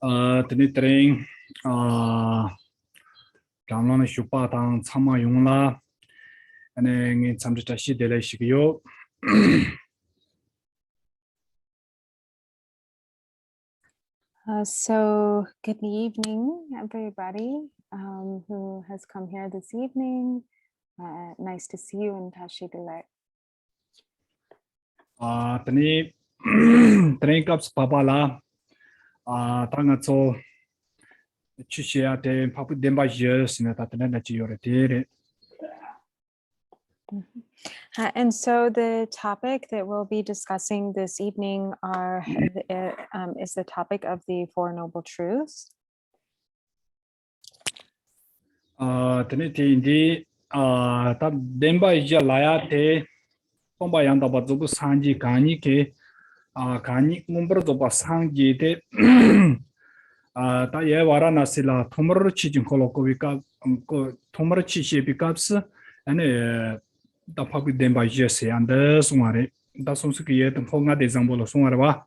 Tani tering Ramlana Shupa Tang Tsama Yungla and then Samjita Shidele Shikyo. So good evening, everybody who has come here this evening. Nice to see you in Tashidele. Tani Tring Cups Papala Tangazo Chishia de Papu Demba years in the Tatana Giorete. And so the topic that we'll be discussing this evening is the topic of the Four Noble Truths. Tani Tindi Demba Jalaya te Pomba Yanda Bazubu Sanji Kani ke Kani Mumberzoba Sanji te Ta ye Varanasi la Tomarchi Kolokovika Tomarchi Shepikaps and the public demba Jesse and the Sumare. That's also yet and Honga de Zambolo Sumarva.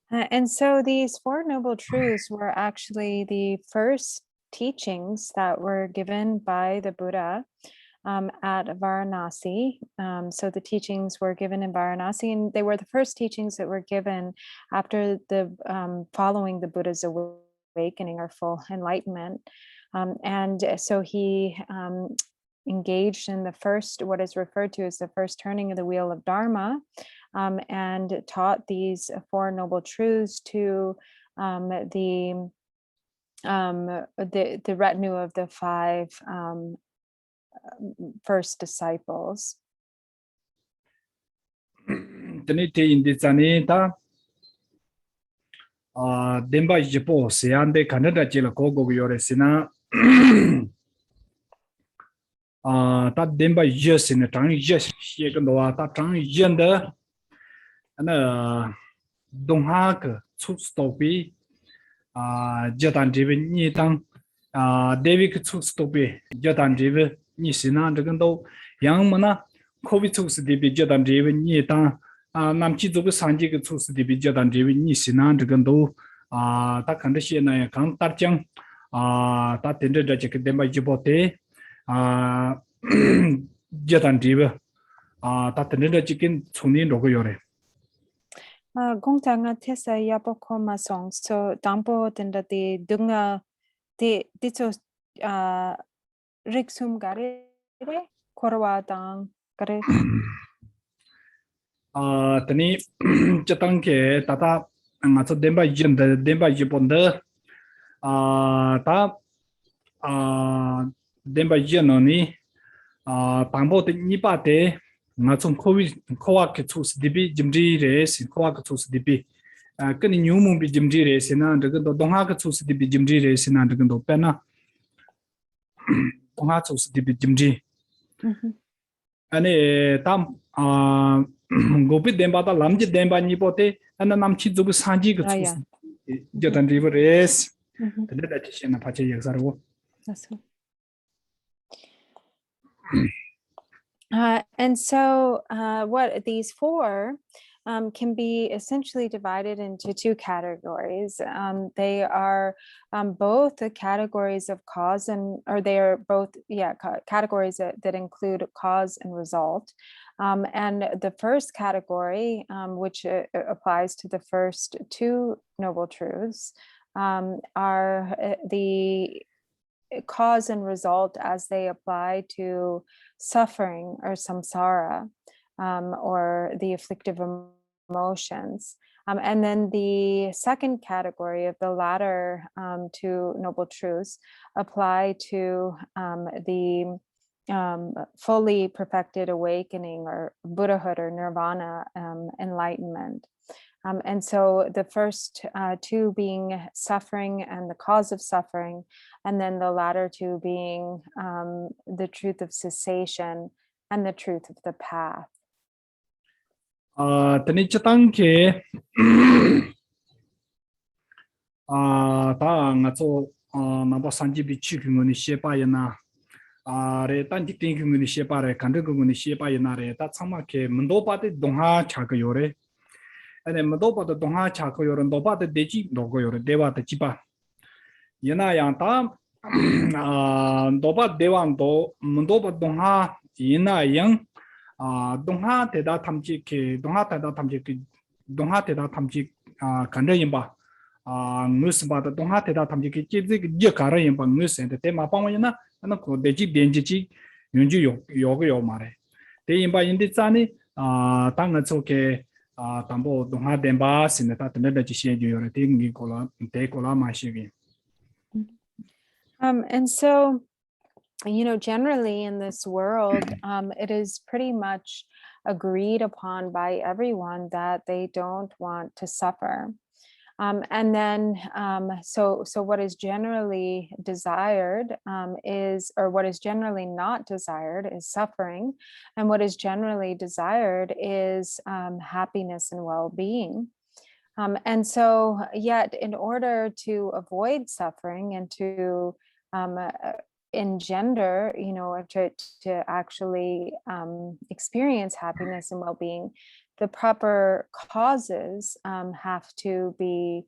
And so these Four Noble Truths were actually the first teachings that were given by the Buddha at Varanasi. So the teachings were given in Varanasi, and they were the first teachings that were given after the following the Buddha's awakening or full enlightenment. And so he engaged in the first, what is referred to as the first turning of the wheel of Dharma, and taught these Four Noble Truths to the retinue of the five first disciples. Tenite in the Zaneta Demba Jipo, Seande Canada Jilakogo Yoresina. That Demba yes in the tongue, yes, she can do that tongue gender and don't hack, Tsustopi, Jatan driven Nitang, David Tsustopi, Jatan driven Nisina, the Gando, Young Mana, Covid Tsus DB Jatan driven Nitang, Namchizu Sanji Tsus DB Jatan driven Nisina, the Gando, that condition I can't touch young, that ended the chicken Demba Jibote. Jatan driver Tatanida chicken Tunin Rogoyore. Gongtanga Tessa Yapoko Masong, so Dampo Tenda the Dunga de Ditso Rixum Gare Korwa Dang Gare. Tani Chatanke Tata and Mato Demba Jim the Demba Jiponda Ta Demba Janoni Pambo Nipate Matson Coacatus DB Jimji race in Coacatus DB. Can you move be Jimji race in under the Donhakatus DB Jimji race in under the Pena Donhatus DB Jimji. And a tam Gopi Dembata Lamji Demba Nipote and the Namchizu Sanji Jatan River race. The dedication of Pache Yazaro. And so what these four can be essentially divided into two categories. They are both the categories of cause or they are both, categories that include cause and result. And the first category, which applies to the first two Noble Truths, are the cause and result as they apply to suffering or samsara, or the afflictive emotions. And then the second category of the latter two Noble Truths apply to the fully perfected awakening or Buddhahood or nirvana, enlightenment. And so the first two being suffering and the cause of suffering, and then the latter two being the truth of cessation and the truth of the path. Tanichatanke Ta Nato Nabasanji Bichukuni Shepayana Re Tanti Tinkuni Shepare, Kandaguni Shepayanare, that's Samake, Mundopati Donha Chakayore. ane madopa de dongha chako yore dopa de deji dogo yore dewa de jiba yana yang ta dopa dewa do madopa dongha yana yang dongha teda tamji ke dongha teda tamji kanda yinba ngus ba de dongha teda tamji ke jibzi ke je kara yinba ngus ende te ma pangwa yana ana ko deji denji chi yunju yogo yo mare te yinba yindi tsani tanga tsoke tambo dongha denba sine ta tene de chi yore te ngi kola te kola ma shigi. And so, generally in this world, it is pretty much agreed upon by everyone that they don't want to suffer. And then, so what is generally desired or what is generally not desired is suffering, and what is generally desired is happiness and well-being. And so, yet, in order to avoid suffering and to engender, to actually experience happiness and well-being, the proper causes have to be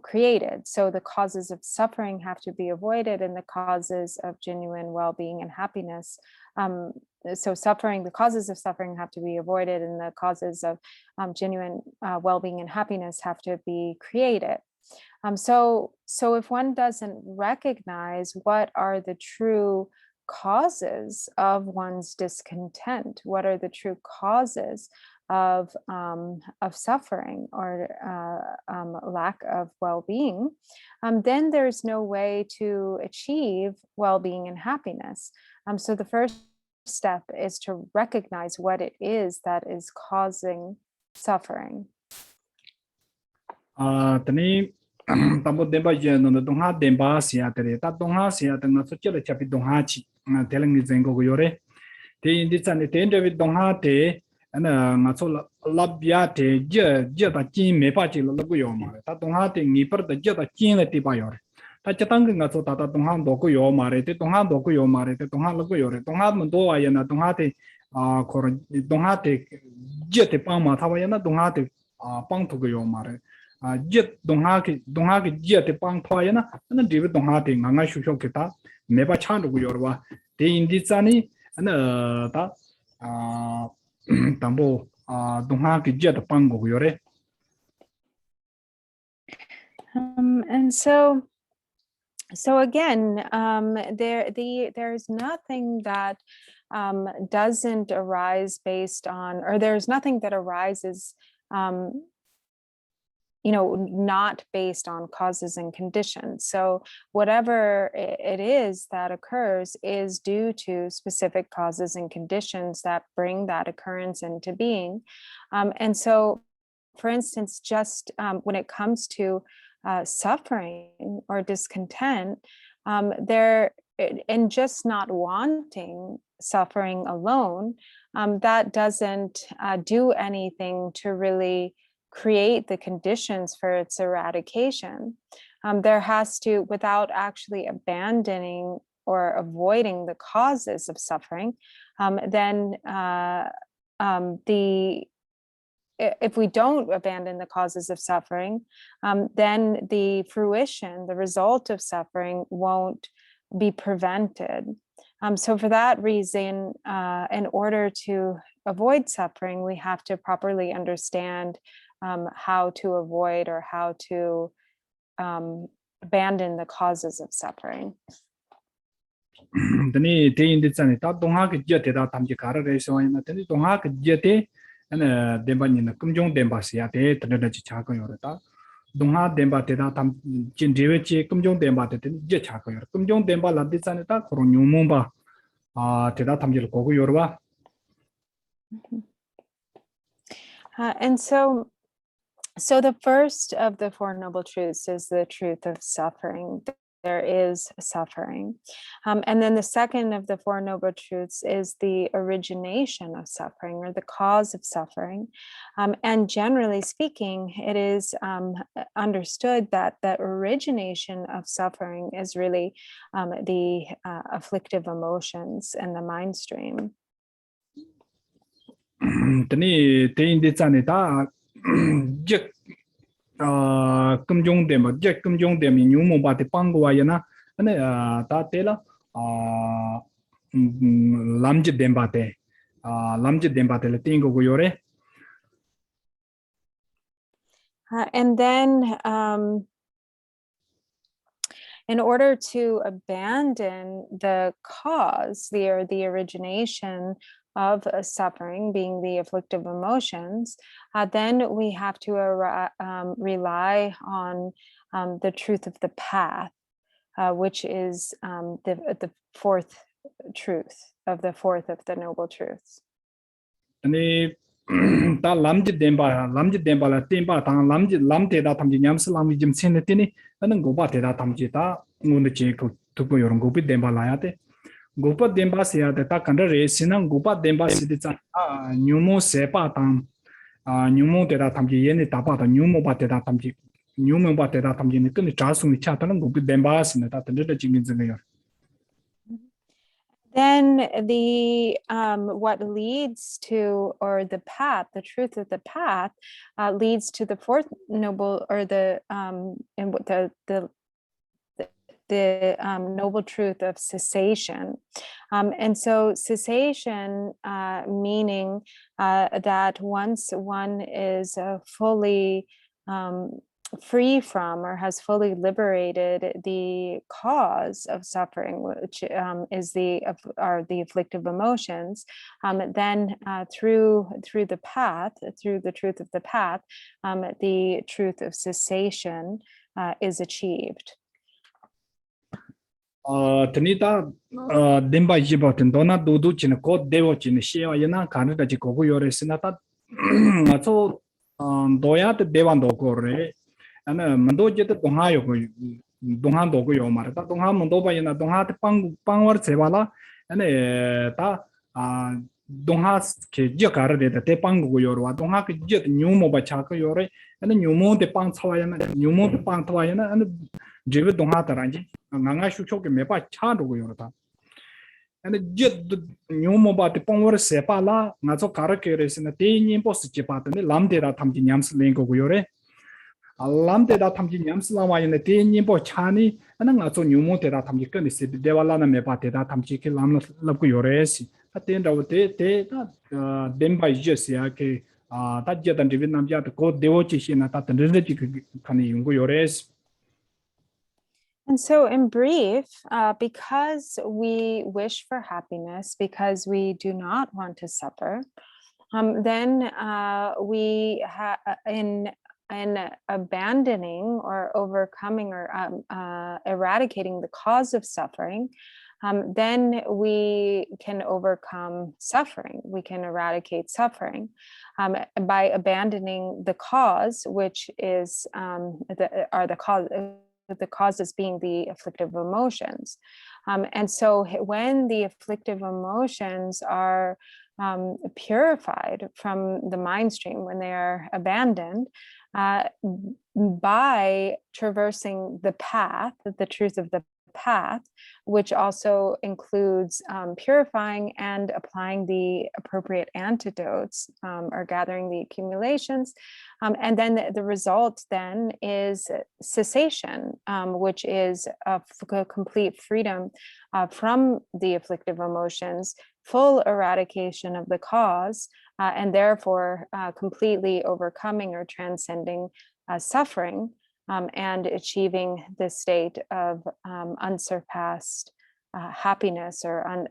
created. So the causes of suffering have to be avoided, and the causes of genuine well-being and happiness. So the causes of suffering have to be avoided, and the causes of genuine well-being and happiness have to be created. So if one doesn't recognize what are the true causes of one's discontent, what are the true causes of suffering or lack of well-being, then there's no way to achieve well-being and happiness. So the first step is to recognize what it is that is causing suffering. Tambo demba yeno no dongha demba sia tere ta dongha sia tanga so chele chapi dongha chi teleng zengo go yore te indi tsane te inde dongha te ana nga so labya te je ta chin me pa chi lo go yo ma ta dongha te ngi par da je ta chin le ti ba yore ta chatang nga so ta dongha do go yo ma re te dongha do go yo ma re te dongha lo go yore dongha mo do wa yana dongha te ko dongha te je te pa ma ta wa yana dongha te pang to go yo ma re jet dongha ke jet te pang thoya na div dongha te nga shu shu ke ta me ba chan ru yor wa te indi tsani na ta tambo dongha ke jet pang go yore. And so again, there's nothing that doesn't arise based on, or there's nothing that arises not based on causes and conditions. So whatever it is that occurs is due to specific causes and conditions that bring that occurrence into being. And so, for instance, just when it comes to suffering or discontent, and just not wanting suffering alone, that doesn't do anything to really create the conditions for its eradication. There has to, without actually abandoning or avoiding the causes of suffering, then if we don't abandon the causes of suffering, then the fruition, the result of suffering won't be prevented. So for that reason, in order to avoid suffering, we have to properly understand how to avoid or how to abandon the causes of suffering. Tani te indi tsani ta dongha ke jete da tamji kara re so ina tani dongha ke jete ana demba ni na kumjong demba sia te tane da chi cha ko yor ta dongha demba te da tam jin dewe chi kumjong demba te je cha ko yor kumjong demba la di tsani ta koro nyumong ba te da tamji ko go yor wa. And so the first of the Four Noble Truths is the truth of suffering. There is suffering. And then the second of the Four Noble Truths is the origination of suffering, or the cause of suffering. And generally speaking, it is understood that the origination of suffering is really the afflictive emotions and the mind stream. Tani te indi tsani ta je kumjong dem je kumjong dem nyu mo ba te pangwa yana ane ta tela lamje dem ba te le tingo go yore. And then in order to abandon the cause, the origination of suffering, being the afflictive emotions, then we have to rely on the truth of the path, which is the fourth truth of the fourth of the noble truths. Ane ta lamje demba la temba ta lamte da tamji nyamsa lamji jim sene tini anan goba te da tamji ta ngunde che ko tuko yorum gobi demba la yate gopa demba se yate ta kanda re sinang gopa demba se de cha nyumo se pa tam nyumo te da tamji yene ta pa ta nyumo ba te da tamji nyumo ba te da tamji ne kni cha su ni cha ta nang gobi demba se ne ta tende de jingin zeng yor. Then the what leads to, or the path, the truth of the path, leads to the fourth noble, or the noble truth of cessation. And so cessation, meaning that once one is fully free from, or has fully liberated the cause of suffering, which is the afflictive emotions, then through the path, through the truth of the path, the truth of cessation is achieved. Tanita Dimba Jibotin Dona Dudu Chin Ko Devo Chin Shia Yana Canada Jikogu Yore Sinata so Doya the Devan Dokore and Mando Jet Donhayo Donhan Dogo Yomar, Donha Mondoba Yana Donha Pangwar Sevala and ta Donhas Jakar de Tepango Yorwa, Donha Jet Numo Bachaka Yore and the Numo de Pantawayana, Numo de Pantawayana and Jivet Donha Taranji. Nanga shucho ke mepa cha do yo ta and jet nyumo ba te pongor sepa la nga zo kar ke res na te nyin pos che pa te lam de ra tham ji nyams len go yo re lam de da tham ji nyams la wa yin te nyin po cha ni ana nga zo nyumo te ra tham ji ke ni se de wala na mepa te da tham ji ke lam la go yo re si ta te da te ta dem ba je se ya ke ta je dan de nam ja ko dewo chi shi na ta te de ji kan yung go yo re si. And so, in brief, because we wish for happiness, because we do not want to suffer, then we in abandoning or overcoming or eradicating the cause of suffering, then we can overcome suffering. We can eradicate suffering by abandoning the cause, which is the causes being the afflictive emotions. And so when the afflictive emotions are purified from the mind stream, when they are abandoned, by traversing the path, the truth of the path, which also includes purifying and applying the appropriate antidotes, or gathering the accumulations. And then the result then is cessation, which is a complete freedom from the afflictive emotions, full eradication of the cause, and therefore completely overcoming or transcending suffering, and achieving this state of unsurpassed happiness or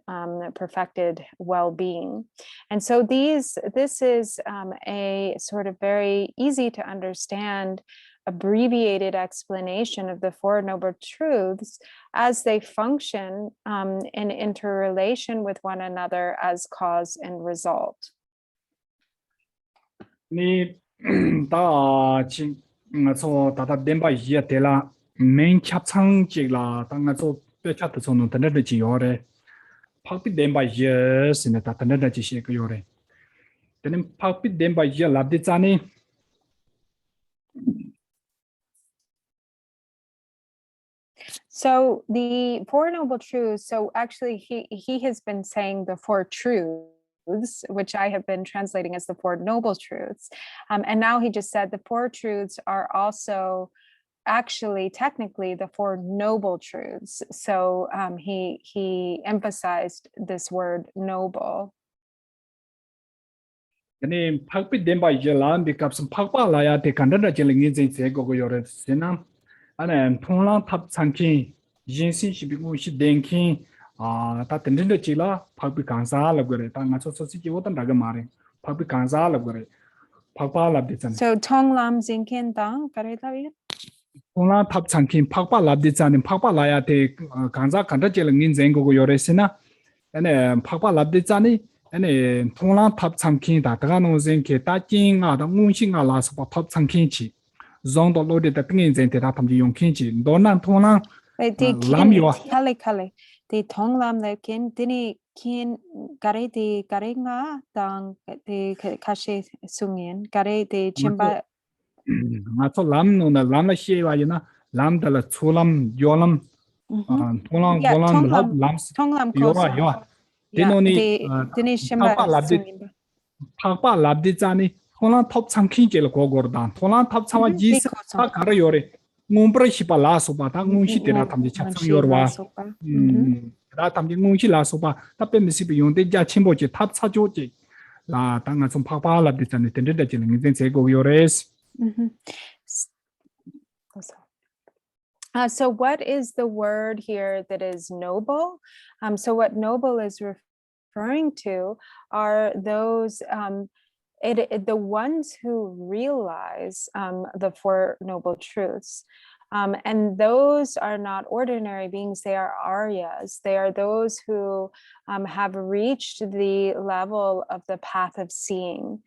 perfected well-being. And so this is a sort of very easy to understand abbreviated explanation of the Four Noble Truths as they function in interrelation with one another as cause and result. Ni ta chi nga so ta demba ye de la main chap chang ji la ta nga so pe cha de so no de de ji yo re phak pi demba ye sin ta de de ji she ko yo re de phak pi demba ye la de cha ni. So the Four Noble Truths, so actually he has been saying the four truths, which I have been translating as the Four Noble Truths. And now he just said the Four Truths are also actually technically the Four Noble Truths. So he emphasized this word noble. Ini phakpi demba yelan bikapsam phakpa laya te kandana jelingin zin se go yore sena ana thonglang thap changki jinsin shibigu shi denkin ta tendin de chila phakpi kansa la gore ta nga so si ji wotan daga mare phakpi kansa la gore phakpa la de chan So Tonglam Zinkin Dang, thonglang thap changki phakpa la de chan phakpa laya te kansa kanda jelingin zin go yore sena ana phakpa la de chani ane thonglang thap changki da daga no zen ke ta jing a da ngun xing a la so pa thap changki chi zong do lo de da ping zen te da tham ji yong kin chi do nan thonglang lam yo Kali the Tonglam Lekin Dini Kin Gare de Garenga Dang de Kashi Sungin Gare de Chimba nga so lam no na lam la xie wa na lam da la chulam yolam thonglang yeah golam lam Tonglam yo wa yo de no ni Dini Chimba Sungin phakpa labdi chani thonglang thop changki jel go gor dan thonglang thop chawa ji sa kar yore ngumpra shipa la so ba ta ngungshi te ra thamji chapsang yorwa ra thamji ngungshi la so ba ta pe mi sibi yong de ja chimbo je thap cha jo je la ta nga som phakpa labdi chani ten de jel ngi zen se go yores. So what is the word here that is noble? So what noble is referring to are those the ones who realize the Four Noble Truths. And those are not ordinary beings, they are Aryas. They are those who have reached the level of the path of seeing.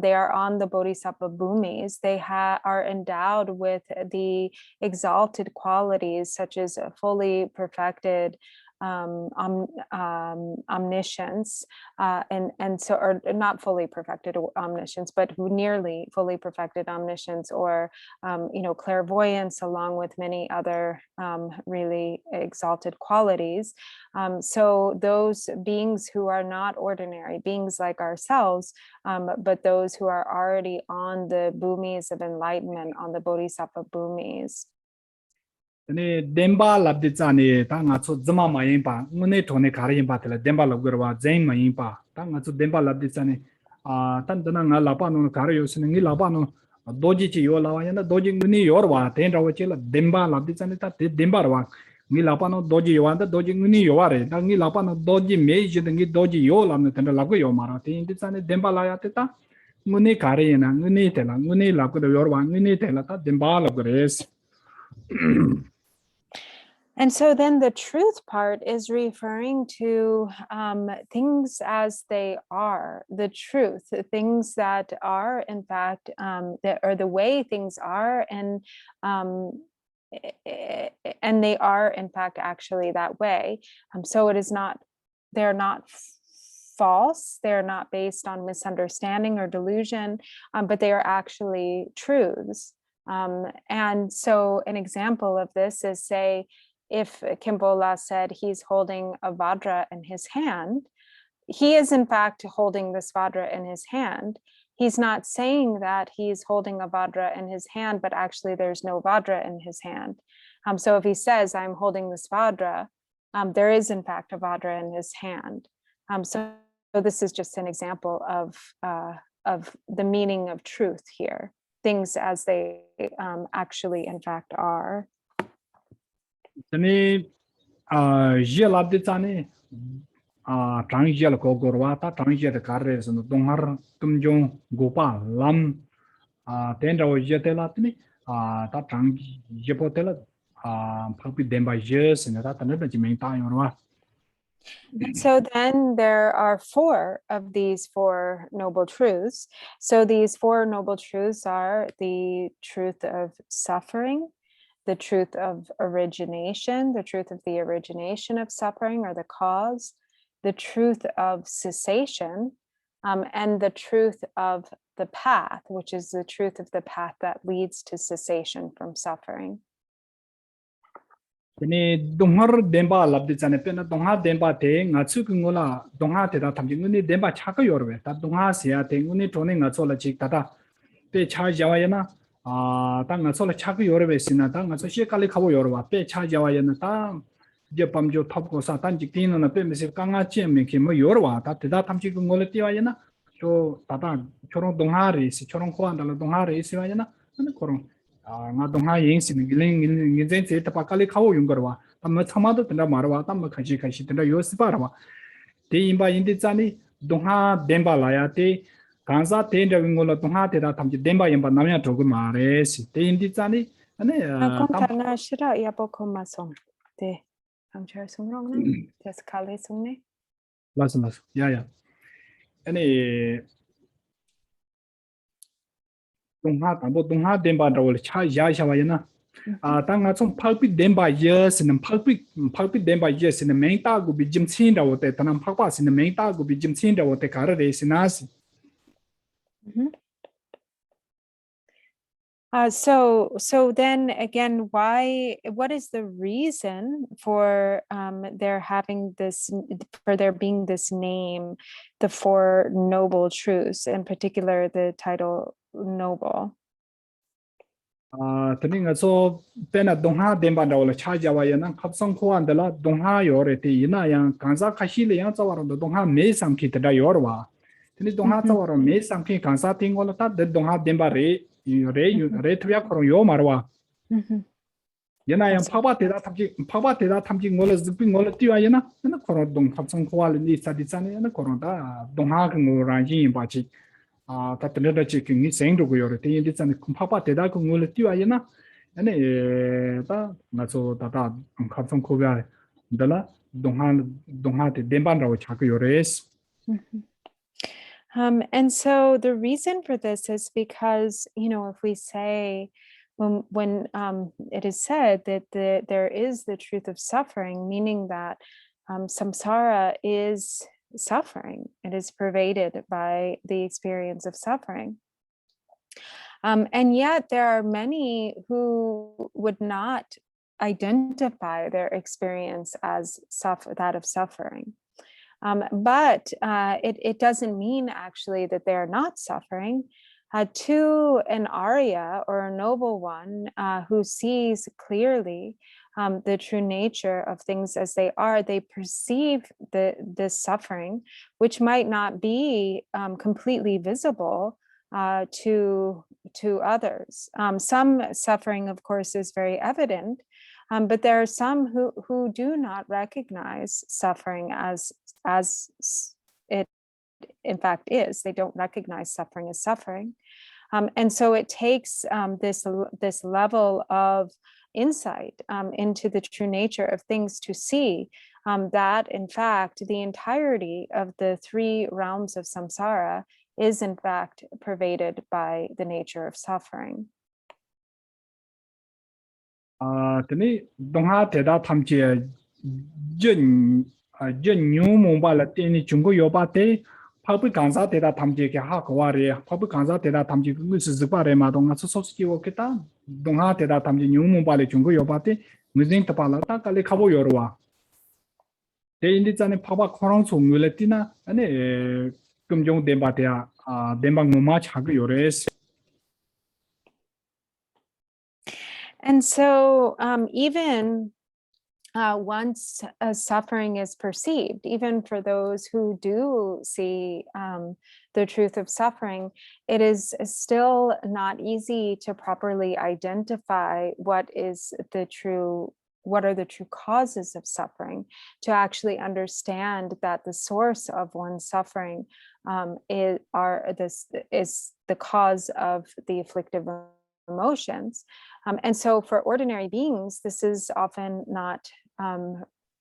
They are on the Bodhisattva Bhumis. They are endowed with the exalted qualities such as fully perfected omniscience, and so, or not fully perfected omniscience, but nearly fully perfected omniscience, or clairvoyance, along with many other really exalted qualities. So those beings who are not ordinary beings like ourselves, but those who are already on the bhumis of enlightenment, on the Bodhisattva bhumis. Tene demba labdi chani ta nga chu zama ma yin pa ngune thone khar yin pa tela demba lab gurwa zain ma yin pa ta nga chu demba labdi chani tan dana nga la pa no khar yo sin ngi la pa no doji chi yo la wa yana doji nguni yor wa ten ra wa chela demba labdi chani ta te demba ra ngi la pa no doji yo anda doji nguni yo wa re ta ngi la pa no doji me ji ngi doji yo la ne ten la go yo ma ra te yin chani demba la ya te ta nguni khar yin na nguni tela nguni la ko yor wa nguni tela ta demba la gres. And so then the truth part is referring to things as they are, the truth, things that are in fact, or the way things are, and they are in fact actually that way. So it is not, they're not false, they're not based on misunderstanding or delusion, but they are actually truths. And so an example of this is, say, if Kimbola said he's holding a Vajra in his hand, he is in fact holding this Vajra in his hand. He's not saying that he's holding a Vajra in his hand, but actually there's no Vajra in his hand. So if he says, I'm holding this Vajra, there is in fact a Vajra in his hand. So this is just an example of the meaning of truth here, things as they actually in fact are. Tene je labdi chani tang je la ko gorwa ta tang je de karre so donghar tumjong gopa lam ten ra je te la tene ta tang je po te la phapi demba je sin ta tan de jimeng ta yorwa. So then there are four of these Four Noble Truths. So these Four Noble Truths are the truth of suffering, the truth of origination, the truth of the origination of suffering or the cause, the truth of cessation, and the truth of the path, which is the truth of the path that leads to cessation from suffering. Ini 동화를 덴바 랍디잖아. 페나 동화 덴바 대 나츠 그거라 동화 대다 탐진군이 덴바 차가 요르베. 다 동화시야 댕군이 돈에 나초라 직다다. 때 차자와야나 딱 나초라 차가 요르베시나 딱 나초 시칼리 가고 요르와. 때 차자와야나 딱 이제 밤조 탑고사 단직 뛰는 빼면서 강아지 메키 뭐 요르와. 다 대다 탐진 거를 띄와야나. 저 다다 저런 동화를 있어. 저런 코안달 동화를 있어야나. 하는 그런 nga dongha yin sin ngin zen se tapa kali khawo yung garwa tamma chamada tanda marwa tamma khaji tanda yo siparwa te imba indi chani dongha demba la ya te ganza te nda ngola dongha te da tamji demba yamba namya togu mare si te indi chani ane Kontana shira ya boko masong te amchar sungrong na tes kale sungne las ya ane 동화 덴바라고 차 야샤와야나 당가 좀 팔빛 덴바 예스는 팔빛 덴바 예스는 맹따고 비짐 친다고 때 단한 팔바스는 맹따고 비짐 친다고 때 가르레시나스 So then again, what is the reason for there being this name, the Four Noble Truths, in particular the title Noble? 드링아서 페나 동화 덴바라고 차자와야나 합성코안들라 동화 요레테 이나양 간사 카실레 양 자와로 동화 메삼키트다 요르와 드니 동화 자와로 메삼키 간사 팅골타 동화 덴바레 레 투야 코로 요 마르와 yana yang phaba teda thamji ngol zuping ngol tiwa na koron dong khapsang khwal ni sadi chane na koron da dongha ngo ranji ba chi ta tene da chi king ni seng ro go yor te yin chane phaba teda ko ngol tiwa yana ane ta na so ta khapsang khobya dala dongha te demban ro cha ko yores. And so the reason for this is because, if we say, when it is said that there is the truth of suffering, meaning that samsara is suffering, it is pervaded by the experience of suffering. And yet there are many who would not identify their experience as that of suffering. But it doesn't mean actually that they're not suffering. To an Arya or a noble one who sees clearly the true nature of things as they are, they perceive this suffering, which might not be completely visible to others. Some suffering, of course, is very evident, but there are some who do not recognize suffering as it in fact is. They don't recognize suffering as suffering. And so it takes this level of insight into the true nature of things to see that, in fact, the entirety of the three realms of samsara is, in fact, pervaded by the nature of suffering. Tani dongha teda thamche jen nyu bala teni chungo yobate pabu kanza teda thamche ke ha kware pabu kanza teda thamche ngus zupare ma donga so soski oketa dongha teda thamche nyu bala chungo yobate muzin tapala ta kale khabo yorwa te indi chane phaba khorong chungule tina ane kumjong demba tea demba ngoma chag yores. And so even once suffering is perceived, even for those who do see the truth of suffering, it is still not easy to properly identify what are the true causes of suffering, to actually understand that the source of one's suffering is the cause of the afflictive emotions. And so for ordinary beings, this is often not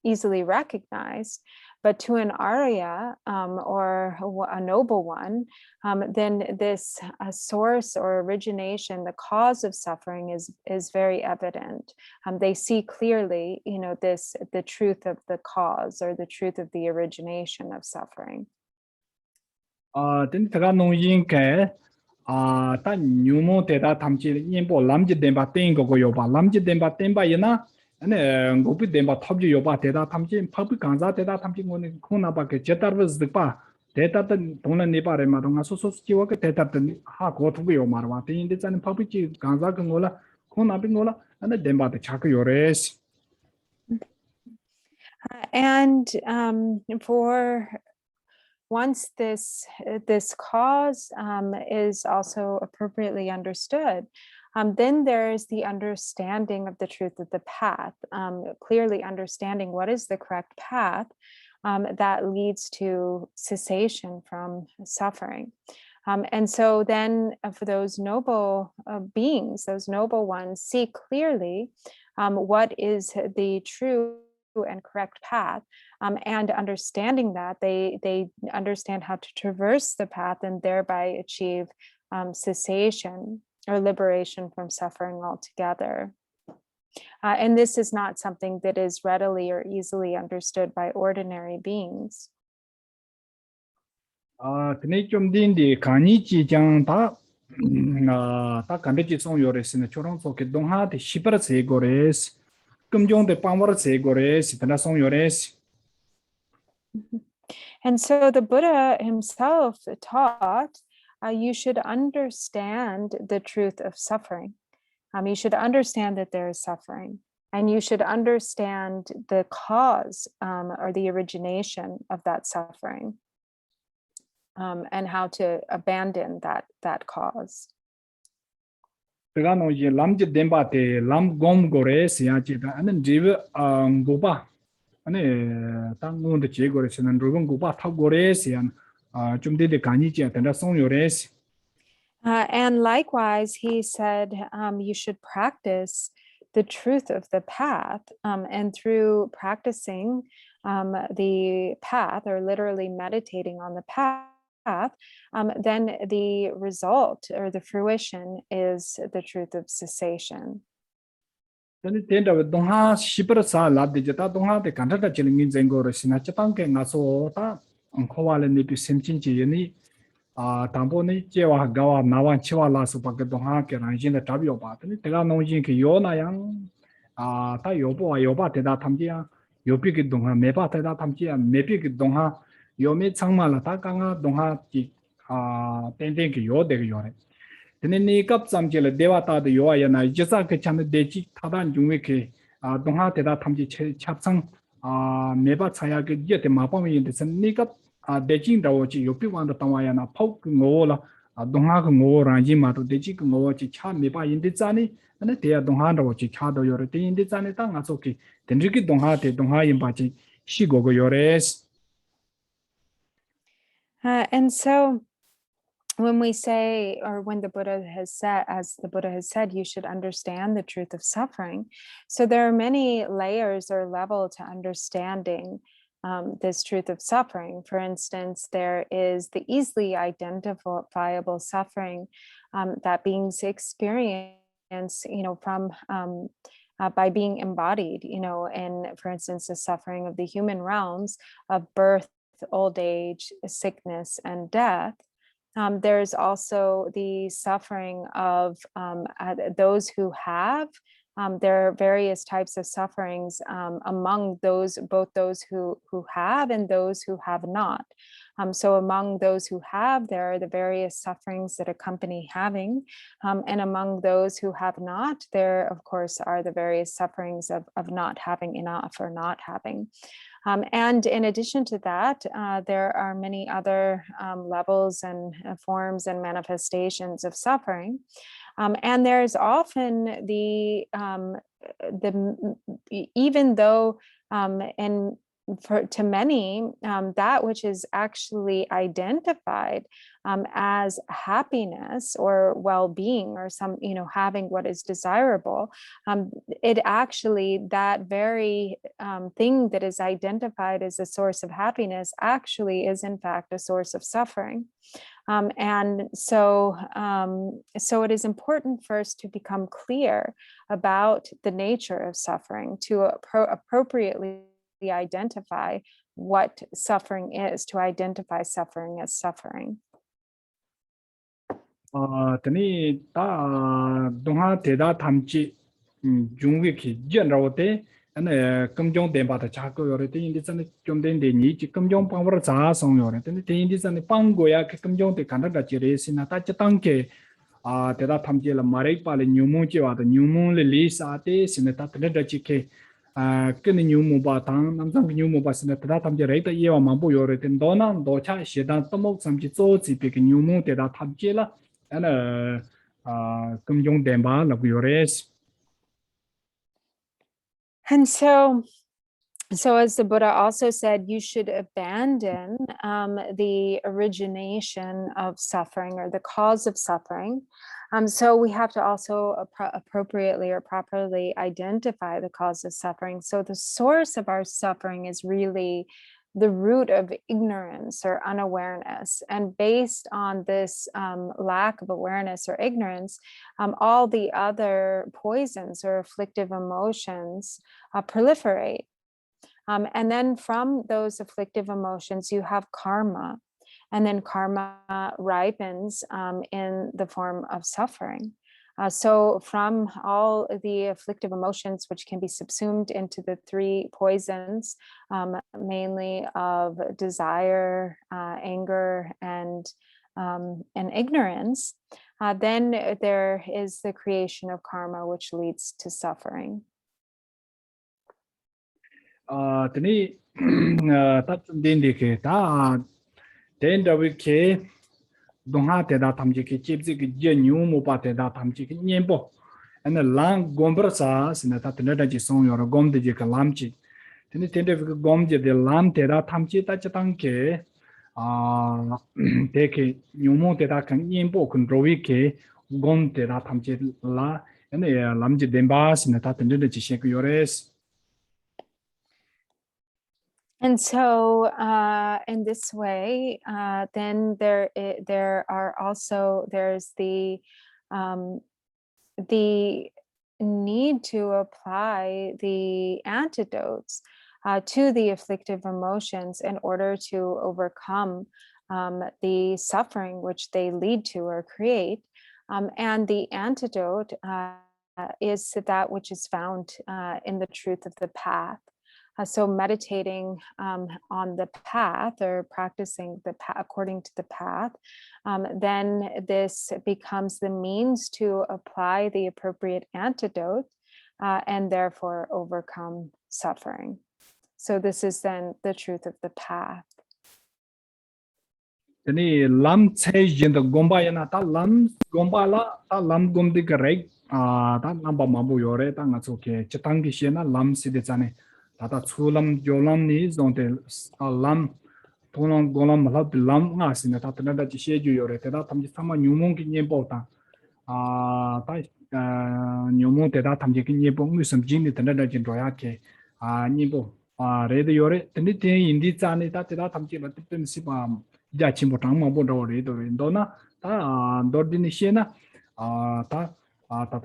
easily recognized, but to an Arya or a noble one, then this source or origination, the cause of suffering is very evident. They see clearly, the truth of the cause or the truth of the origination of suffering. Ta nyumo teda tamchi yinpo lamji denpa tengo go yoba lamji denpa tenpa yana ane gopi demba thobji yoba teda thamji phabi ganza teda thamji ngone khona ba ke jetarwas dpa data tan dona ne pare ma donga so chiwa ke data tan ha go thu yo marwa te inde chan phabi chi ganza ke ngola khona bi ngola ane demba te chak yores. And for once this cause is also appropriately understood, then there is the understanding of the truth of the path, clearly understanding what is the correct path that leads to cessation from suffering. And so then for those noble beings, those noble ones, see clearly what is the true and correct path, and understanding that they understand how to traverse the path and thereby achieve cessation or liberation from suffering altogether. And this is not something that is readily or easily understood by ordinary beings. Tene chom din di kani chi jang ta ta kande chi song yores ne chorong so ke dong ha de shipar se gores kum jong de pamwar se gores tana song yores. And so the Buddha himself taught you should understand the truth of suffering. You should understand that there is suffering, and you should understand the cause or the origination of that suffering, and how to abandon that cause. Tega no ye lam je demba te lam gom gores ya chi ta anen jive gopa ane ta ngon de che gores nan rogon gopa tha gores yan chum de kani chi tana song yores. And likewise, he said, you should practice the truth of the path. And through practicing the path, or literally meditating on the path, then the result or the fruition is the truth of cessation. Tene tenda dong ha shipar sa la de jata dong ha de kanta ta chil ngin zeng gores na chatang ke nga so ta khowale ni pi semchin chi yeni tambo ni jewa gawa nawan chiwa la su pak dong ha ke ran jin da tab yo ba tene tega nong jin ke yo na yang ta yo ba te da tham ji ya yo pi ke dong ha me ba te da tham ji ya me pi ke dong ha yo me chang ma la ta ka nga dong ha ji ten ten ke yo de yo re tene ni kap sam je le dewa ta de yo ya na jesa ke chan de ji ta dan jung we ke dong ha te da tham ji chap sang me ba cha ya ke ye te ma pa me yin de san ni kap de jing da wo ji yo pi wan da ta wa ya na phau ke ngo la dong ha ke ngo ran ji ma to de ji ke ngo ji cha me ba yin de za ni ane te ya dong ha da wo ji cha do yo re te yin de za ni ta nga so ke den ri ki dong ha te dong ha yin ba ji shi go go yo res. And so when we say, or when the Buddha has said, as the Buddha has said, you should understand the truth of suffering. So there are many layers or level to understanding this truth of suffering. For instance, there is the easily identifiable suffering that beings experience, from by being embodied, and for instance, the suffering of the human realms of birth, old age, sickness, and death. There's also the suffering of those who have. There are various types of sufferings among both those who have and those who have not. So among those who have, there are the various sufferings that accompany having. And among those who have not, there, of course, are the various sufferings of not having enough or not having. And in addition to that, there are many other levels and forms and manifestations of suffering. And there's often even though to many, that which is actually identified as happiness or well-being, or some, having what is desirable, it actually, that very thing that is identified as a source of happiness actually is in fact a source of suffering. And so it is important first to become clear about the nature of suffering, to appropriately identify what suffering is, to identify suffering as suffering. Tani ta dong ha te da tham chi 중국의 general때 ane kamjong denpa ta chako yore te indi san chomden de ni chi kamjong pangwar cha song yore te indi san panggo ya ke kamjong te kanda da chire sina ta chatang ke te da thamje la marai pa le nyumu che wa da nyumu le li sa te sina ta te da chi ke ke ni nyumu ba tang nam sang nyumu ba sina ta thamje rei ta ye wa ma bu yore te do na do cha she da tomo sam chi zo chi pe ke nyumu te da thamje la ana kamjong denpa la bu yore. And so as the Buddha also said, you should abandon the origination of suffering or the cause of suffering. So we have to also appropriately or properly identify the cause of suffering. So the source of our suffering is really the root of ignorance or unawareness. And based on this lack of awareness or ignorance, all the other poisons or afflictive emotions proliferate. And then from those afflictive emotions, you have karma. And then karma ripens in the form of suffering. So from all the afflictive emotions, which can be subsumed into the three poisons, mainly of desire, anger, and ignorance, then there is the creation of karma, which leads to suffering. Tani tat dindi ke ta den da we ke dong ha te da tham ji ke chip ji ke je nyu mo pa te da tham ji ke nyen bo an lang gom bra sa sin ta te da ji song yo gom de ji ka lam chi tani ten de gom je de lam te da tham chi ta cha tang ke te ke nyu mo te da kan nyen bo kun ro wi ke gom te da tham chi la an lam ji den ba sin ta te de ji she ku yo res. And so, in this way, then there are also there's the need to apply the antidotes to the afflictive emotions in order to overcome the suffering which they lead to or create. And the antidote is that which is found in the truth of the path. So meditating on the path or practicing the path according to the path, then this becomes the means to apply the appropriate antidote and therefore overcome suffering. So this is then the truth of the path. Tani lam chai yin da gomba yana ta lam gomba la ta lam gom de grek ta lam ba mabu yore ta nga choke chetang gi shena lam si de chane ta chulam jolam ni zon de lam tonom golam la lam nga sin ta ta da ji she ju yore ta tam ji sama nyumong gi nyen bo ta ta nyumong te da tam ji gi nyen bo ngi sam jin ni ta da jin ro ya ke nyen bo re de yore tani te indi chane ta te da tam ji la te si ba ja chimbo tang ma bo do re do na ta do din she na ta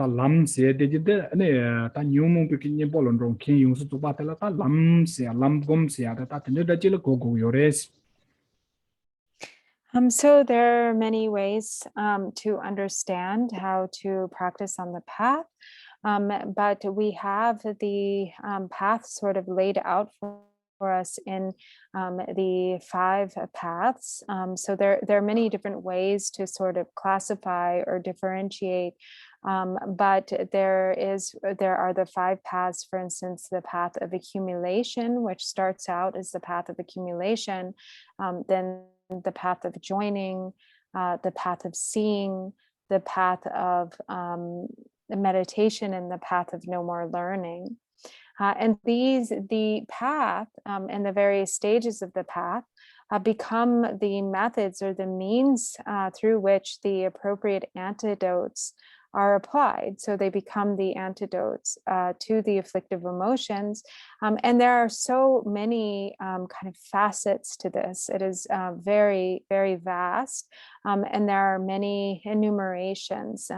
lam se de de ne ta nyu mu pe kin bo lon rong kin yung su tu ba ta la ta lam se lam gom se ta te ne da ji le go go yores. So there are many ways to understand how to practice on the path, but we have the path sort of laid out for us in the 5 paths. So there are many different ways to sort of classify or differentiate, but there are the 5 paths. For instance, the path of accumulation, which starts out as the path of accumulation, then the path of joining, the path of seeing, the path of meditation, and the path of no more learning. And the path and the various stages of the path become the methods or the means through which the appropriate antidotes are applied. So they become the antidotes to the afflictive emotions. And there are so many kind of facets to this. It is very, very vast. And there are many enumerations,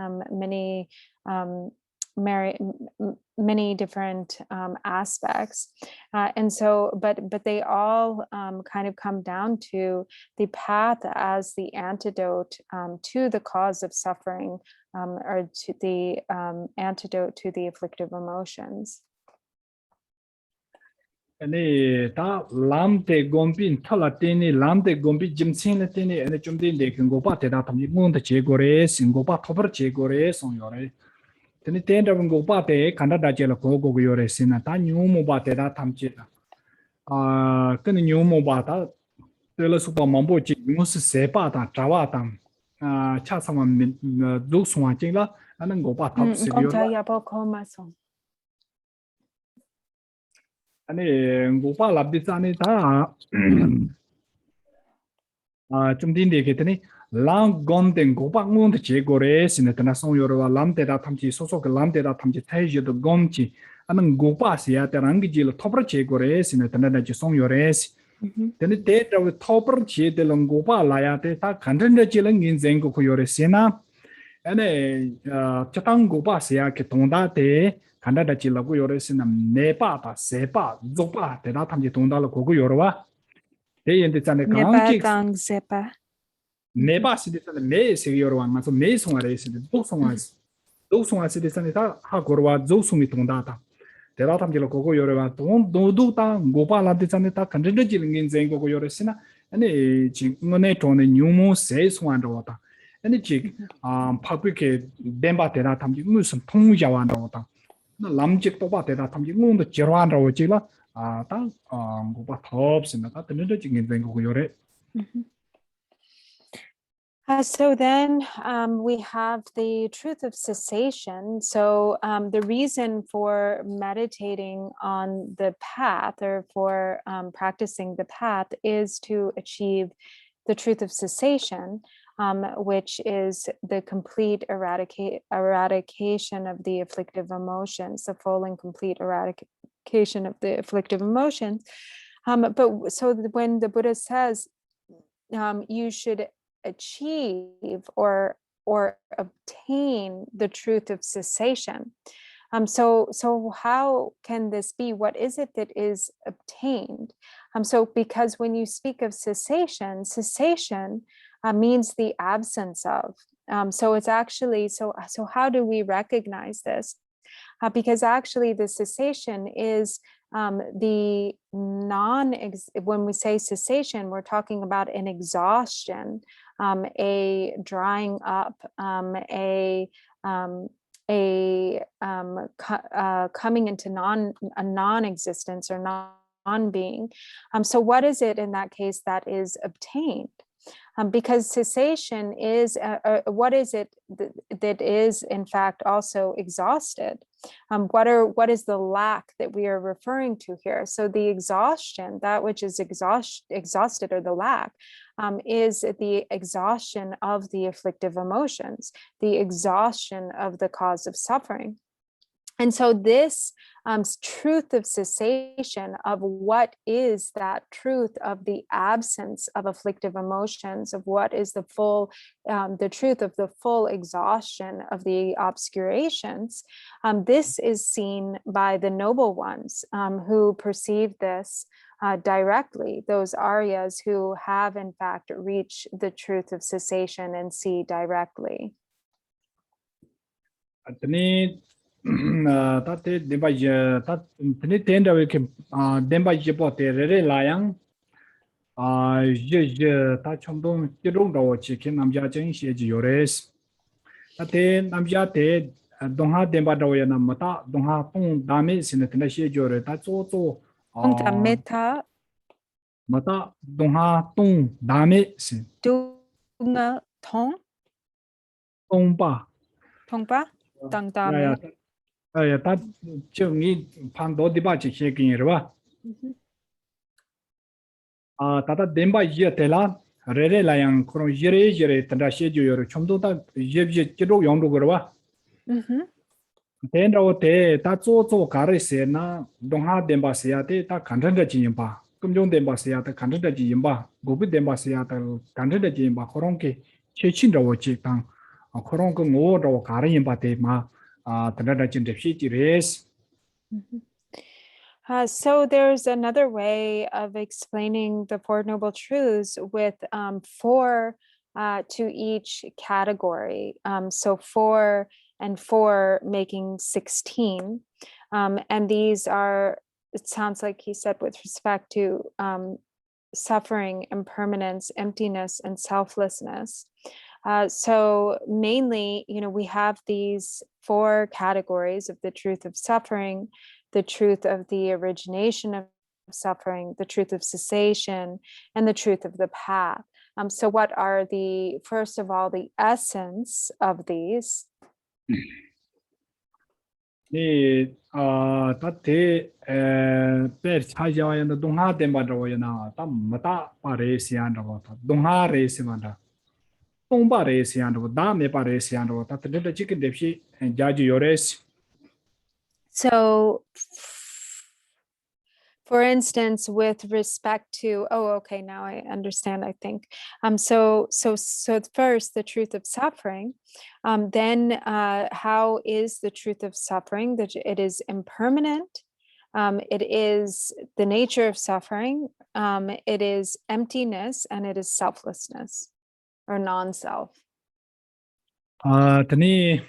many different aspects, and so but they all kind of come down to the path as the antidote to the cause of suffering, or to the antidote to the afflictive emotions. Ane ta lamte gombin thala teni lamte gombi jimsin le teni ane chumdin de ngopa te da tamji ngonda che gore singopa thobar che gore song yore teni tenda ngopa te kanda da che la go go yore sina ta nyumo ba te da tamji a kan nyumo ba ta te la supa mambo chi mus se pa ta chawa tam a cha sama du suwa che la ane ngopa thap se Konta yore yapo koma song. ane ngopa labdi tsane ta chumdin de ketani lang gom den gopa ngon de che gore sin de na song yorwa lam de da thamchi so so ke lam de da thamchi thai je de gom chi anang gopa se ya de rang ji lo thopra che gore sin de na ji song yore si de de da thopra che de long gopa la ya de ta khanren de che lang in zeng ko yore se na ane chatang gopa se ya ke tongda de khanda da chi la ko yore sin na ne pa ta se pa zo pa de da thamchi tongda lo ko yorwa de yen de chane kang Nepa chi tang zepa. 네바 시디스는 매 세계로 와서 매 송아래 시디 도 송아 시디스는 다 하고와 조수미 동다다 대라 탐지로 고고 요래와 돈 도도다 고발한테 다 컨텐츠 질링인 쟁고 요래시나 아니 지금네 돈의 뉴모 세 송한다고 왔다 아니 지아 파브리케 덴바 대라 탐지 무슨 통자완다고 왔다 나 람직 또바 대라 탐지 무도 지로한다고 지라 아다 고바 톱스나 다 컨텐츠 질링인 쟁고 요래 So then we have the truth of cessation. So the reason for meditating on the path or for practicing the path is to achieve the truth of cessation, which is the complete eradication of the afflictive emotions, the full and complete eradication of the afflictive emotions. But so when the Buddha says you should achieve or obtain the truth of cessation. So how can this be? What is it that is obtained? So because when you speak of cessation means the absence of. So it's actually so how do we recognize this? Because actually the cessation is the when we say cessation, we're talking about an exhaustion, a drying up, coming into non-existence or non-being. So what is it in that case that is obtained? Because cessation is what is it that is in fact also exhausted? What is the lack that we are referring to here? So the exhaustion, that which is exhausted or the lack, is the exhaustion of the afflictive emotions, the exhaustion of the cause of suffering. And so this truth of cessation, of what is that truth of the absence of afflictive emotions, of what is the full, the truth of the full exhaustion of the obscurations, this is seen by the noble ones who perceive this directly, those Aryas who have in fact reached the truth of cessation and see directly. tate demba je tat tene tenda we ke demba je po te re layang je ta chomdong je rong da wo chi ke nam ja chen xie ji yores tate nam ja te dong ha demba da wo ya na mata dong ha tong da me sin te na xie ji yore ta zo zo Meta mata dong ha tong da me sin dunga tong ba tongpa ya ya tangdame. ya ta chong ni pan do di ba chi xie kin yer ba tata demba ye tela re layang kro yere tanda she jo yor chomdo ta yebje jiro yongdo gorwa tenda o te ta zo zo gare se na dongha demba se ya te ta kanren da jin ba kumjong demba se ya ta kanren da jin ba gobi demba se ya ta kanren da jin ba korong ke che chin da wo chi tang korong ko ngo do gare yin ba te ma tanda da jin de shi ji res. So there's another way of explaining the Four Noble Truths with four to each category. So 4 and 4 making 16. And these are, it sounds like he said, with respect to suffering, impermanence, emptiness, and selflessness. So mainly, we have these 4 categories of the truth of suffering, the truth of the origination of suffering, the truth of cessation, and the truth of the path. So what are first of all, the essence of these? Per chaja and the Dunha Dembadroyana, Mata Paresian, Dunha Resimanda, Tomba Resian, Dame Paresian, that the chicken deputy and Judge Yores. So for instance, with respect to, okay, now I understand, I think. So first, the truth of suffering. Then how is the truth of suffering? That it is impermanent. It is the nature of suffering. It is emptiness, and it is selflessness or non-self. Tani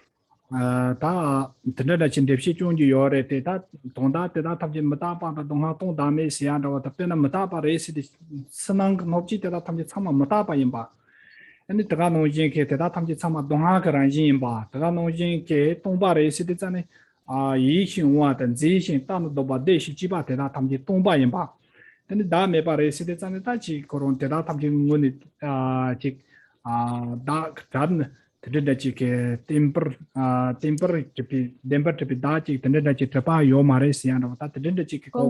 ta the chin deputy Junji Yore, that Tonda, that Tamjin Matapa, the Donha Tonda Messian, or the Pena Matapa race, Sanang Nopchi, that Tamjin Sama Matapa Yimba. And the Tagano Jinke, that Tamjin Sama Donhaka and Jimba, Tagano Jinke, Tomba race, it's an Yishin Wat and Zishin, Tan Doba Deshi Jiba, that Tamjin Tomba Yimba. Then the Dame Paris, it's an Tachi, Coron, that Tamjin Munit, Chick, dark, Tan. The chick temper to be demper to be dachi, the net trapa, yo maresiano, that the chick tam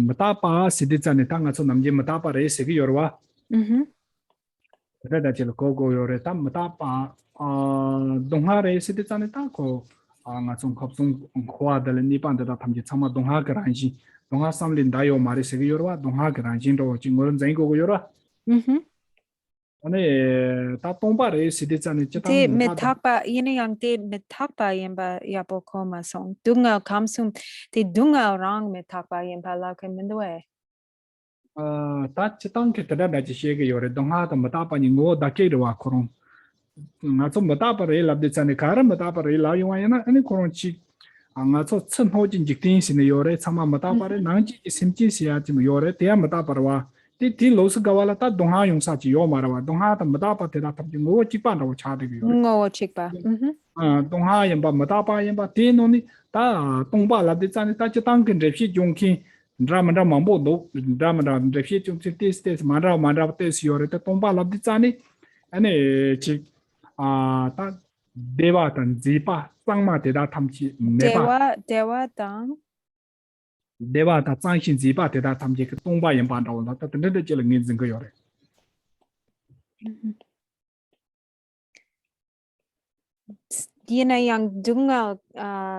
matapa, Sidits and Tangas on Matapa race, Yorwa. The chill cogo, your tam matapa, Donhare, Sidits and Taco, Natsun Copsum, Quadal and Nipan, that Tamjama Donha Garanji. Don't have some Lindayo Marisi Yorwa, don't have Granjindo, Jingon Zango Yora. And Tatomba is it and Te metapa yang te metapa yemba yapokoma song dunga kamsum te dunga orang metapa yemba la kemendwe. That Tank that shake your don't have the Matapa in go da Kedoa Coron. Not some Matapa rail of the Sanekara, Matapa rail, any Coron chick. Not so some hojin jictins in the Yore, some Matapa, Nanchi, Simchisia, Yore, Tea Mataparwa. Ti los Gawalata, don't have you such Yomara, don't have the Matapa, no chipan or charting. No chipa. Don't have him, but Matapa, but tin only ta Tomba la de San Tachi Tankin, Refi Junki, Dramada Mambo, Dramada, Refi Junki States, Mara Tes Yore, Tomba la de Sani, and a chick. Deva and Zipa, Sangma de that Tamchi, Dewa Dang. Deva that Sanshin Zipa de that Tamjik, Tomba and Bando, not the little chilling in Zingoyore. Dina yang dunga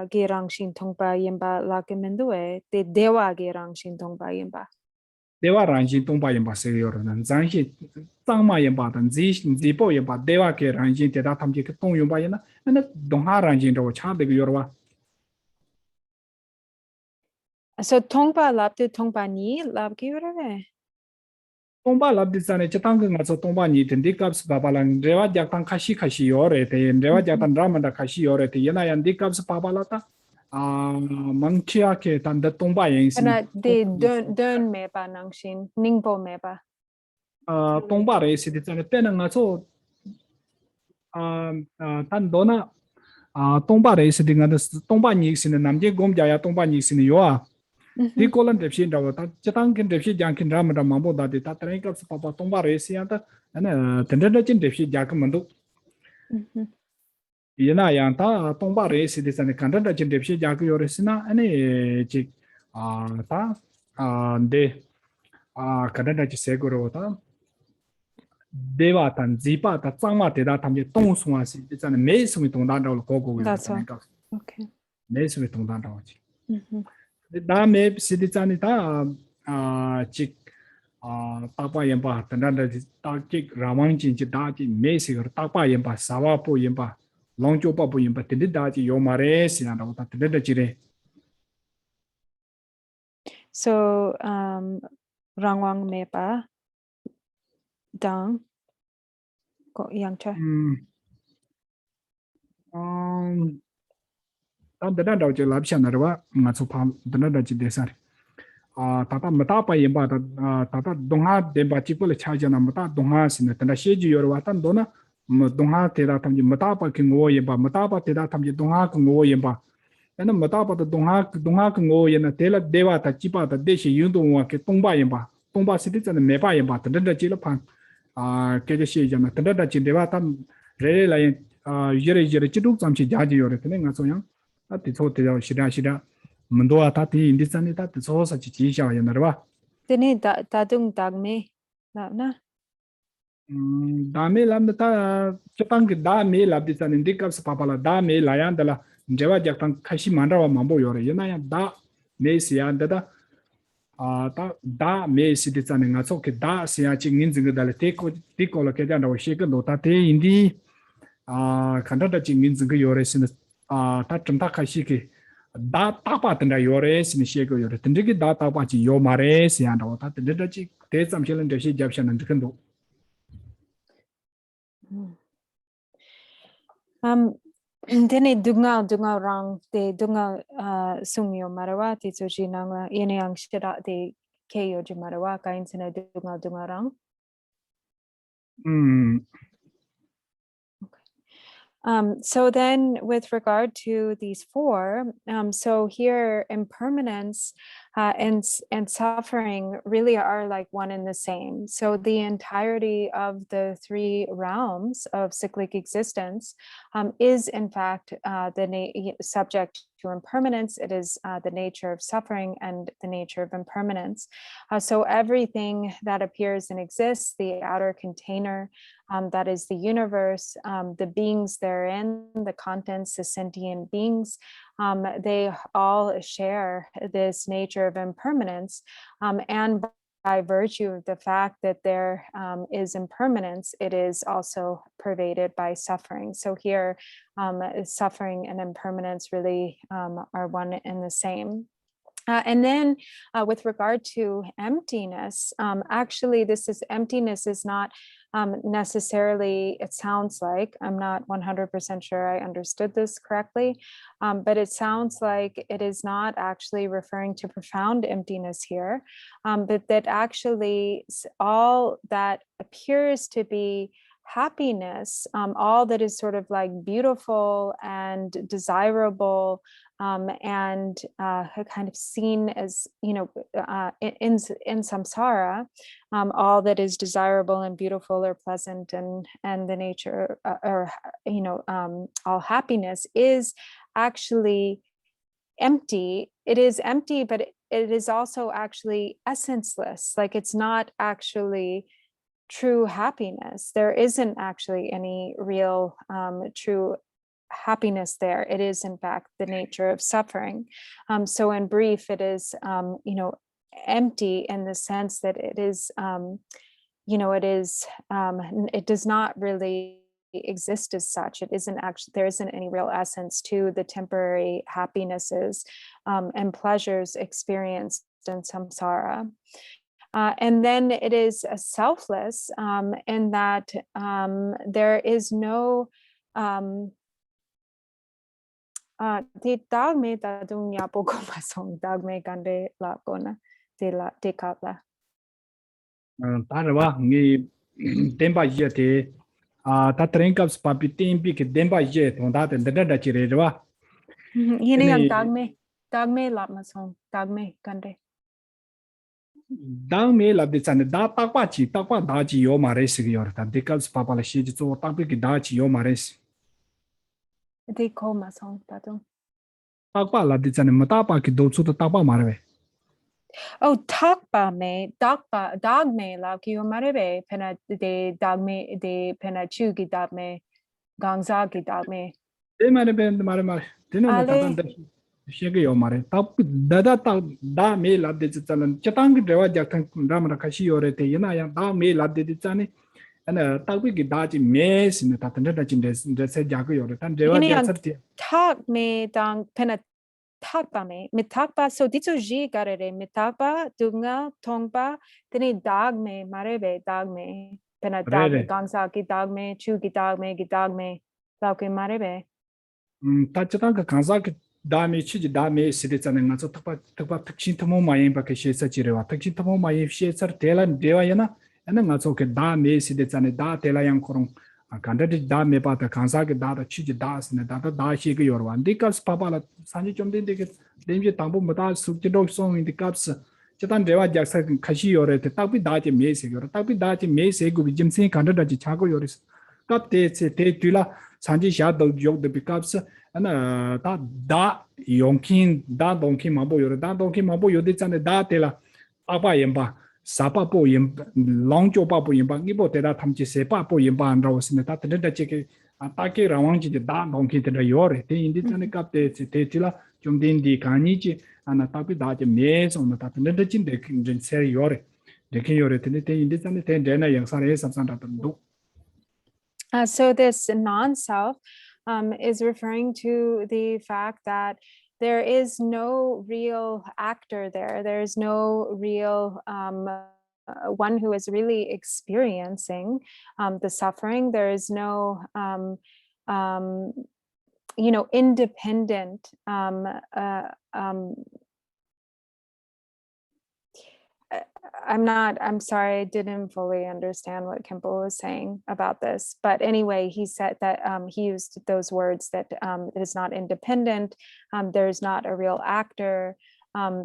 gerang shin tongpa yemba lakemendue, de dewa gerang shin tongpa yemba. Deva Ranjin Tomba and Basayor and Zanshi, Sangma and Batan, Zipo, but Deva Ranjin de that Tamjik, Tongyumbayana, and don't have Ranjin or Chad de Yorwa. So tongpa lapte tongpa ni lap kiwere. Tomba lab design Chatang so Tomba need and Dickups Babalan, Reva Jatan Kashi Ore, and Reva Jatan Ramada Kashi Ore, Yana and Dickups Babalata, Manchiake and the Tomba and they don't mepa nangshin, ningpo mepa. Tomba race, it's a tenant so Tandona Tomba race, the Tomba Nix in the Namje Gomjaya Tomba Nix in Yoa. The colon deputy, Chatang can deputy Jankin Ramada Mambo that the Tatrankas Papa Tomba race and Tendachin deputy Jacamando. Yana Yanta Tomba race, it is an Candidachin deputy Jacoresina and a chick de Canada Segurota. Deva and Zipa, that Sama Teda Tammy Tonswasi, it's an amazing with Tondanda Coco. That's all. Okay. Maze with Tondanda. Da may Siditanita chick Tapa Yemba, another chick Ramanjin Dati, Macy or Tapa Yemba, Savapo Yemba, Longjo Papu Yemba, Tidati, Yomares, and the Chile. So rangwang mepa dang ko yang cha. Tanda da je lab shan ra nga chu pham tanda da ji desar tata mata pa yemba tata dongha de ba chi pole cha jana mata dongha sin tanda she ji yor wa tan dona dongha te da tam ji mata pa ki ngo yemba mata pa te da tam ji dongha ki ngo yemba ena mata pa da dongha ki ngo yena te la dewa ta chi pa da de she yun dong wa ke tongba si ti chan me pa yemba tanda da ji la phang ke je she jana tanda da ji dewa tam re la yen yere chi duk cham chi ja ji yor te nga so yang ati so te ja shida Mendoa tati indi sani tati sosa chi chi sha yana rwa. Tene dadung dagme na. Dame lam ta chapang dame lab di sani indi kaps papala dame layan dala njewa jaktang kashi mandrawa mambo yore yana ya da me siya dada ta da me si di sani nga so ke da siya chi ngin zinga dala te ko la ke janda wa sheka do ta te indi kanda da chi ngin zinga yore sini ta chumta kashi ke da tapa tanda yore sin shego yore tindigi da tapa chi yo mare si anda ta tindida chi te sam chelen de shi japshan and kendo Tene dunga rang te dunga sungyo marawa te soji nanga yene ang shira te keyo ji marawa kain sene dunga rang. So then with regard to these four, so here impermanence and suffering really are like one and the same. So the entirety of the three realms of cyclic existence is in fact subject to impermanence. It is the nature of suffering and the nature of impermanence. So everything that appears and exists, the outer container, that is the universe, the beings therein, the contents, the sentient beings, they all share this nature of impermanence. And by virtue of the fact that there is impermanence, it is also pervaded by suffering. So here, suffering and impermanence really are one and the same. And then with regard to emptiness, actually emptiness is not necessarily, it sounds like, I'm not 100% sure I understood this correctly, but it sounds like it is not actually referring to profound emptiness here, but that actually all that appears to be happiness, all that is sort of like beautiful and desirable and kind of seen as, in samsara, all that is desirable and beautiful or pleasant and the nature all happiness is actually empty. It is empty, but it is also actually essenceless. Like it's not actually true happiness. There isn't actually any real true happiness there. It is in fact the nature of suffering. So in brief, it is empty in the sense that it is it does not really exist as such. It isn't actually, there isn't any real essence to the temporary happinesses and pleasures experienced in samsara. And then it is selfless in that there is no the dagme da dung ya poko masong dagme kande la kona de kapla. Tarwa ngi temba yete ta trenkaps papi tempi ke demba yet on da da chi re rwa Yene yang dagme la masong dagme kande. Dang me la de chan da takpa da chi yo mare sig yor ta dekaps papa la shi ji so takpi ki da chi yo mare De ko masong da dung. takpa la de chan mata pa ki do chu ta takpa mare. Oh, dogme la ki marebe pena de dogme de pena chu ki dogme gangza ki dogme. De mare dino na ta da shi ge yo mare tap da me la de chan chatang de wa jak thang ram ra khashi yore te yana ya da me la de chan ana takpi ki da chi me sin ta ta da chin de se ja ge yore tan de wa ja sat Talk me dang pena mitakpa so ditsuji garere mitakpa dunga tongpa tini dagme marebe dagme pena dagme gangsa ki dagme chu ki dagme lauke marebe 타치탄가 간사기 다음에 치지 다음에 시대자는 가서 특파 특신 토모 마인 밖에 시에서 지레와 특신 토모 마인 시에서 대란 대와야나 에는 가서 그 다음에 시대자네 다 대라양 코롱 간다디 다음에 바다 간사기 다다 치지 다스네 다다 다시게 요르완 디카스 파발라 산지 좀 된데게 렘지 당부 못할 숙지도 송인데 값스 저단 대와 작사 가시 요래 딱비 다지 메세 요래 딱비 다지 메세 고 비짐세 간다다지 차고 요리스 값대세 대뒤라 산지 샤도 욕도 비값스 ana da yongkin da donkin mabo yore da donkin mabo yode chane da tela apa yemba sapa po yem longjo pa po yemba ngibo te da thamchi se pa po yemba anro sine ta te da cheke atake rawang ji da donkin te da yore te indi chane kap te tila jomdin di kani ji ana tapi da je me so na ta te da chin de kin se yore de kin yore te indi chane te dena yang sare samsan da do. So this non-self is referring to the fact that there is no real actor there. There's no real one who is really experiencing the suffering. There is no, independent I'm sorry, I didn't fully understand what Kempo was saying about this. But anyway, he said that he used those words that it is not independent, there's not a real actor,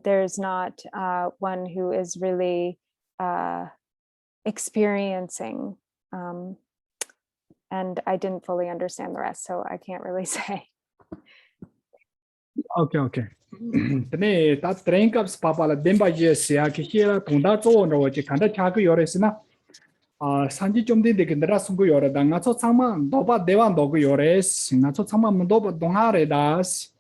there's not one who is really experiencing. And I didn't fully understand the rest, so I can't really say. Okay. Tene ta train caps papala demba je sia kishira tunda zo no je kanda chagu yoresina sanji jomde de kendra sungu yore da nga cho chama doba dewan dogu yores nga cho chama doba donga re das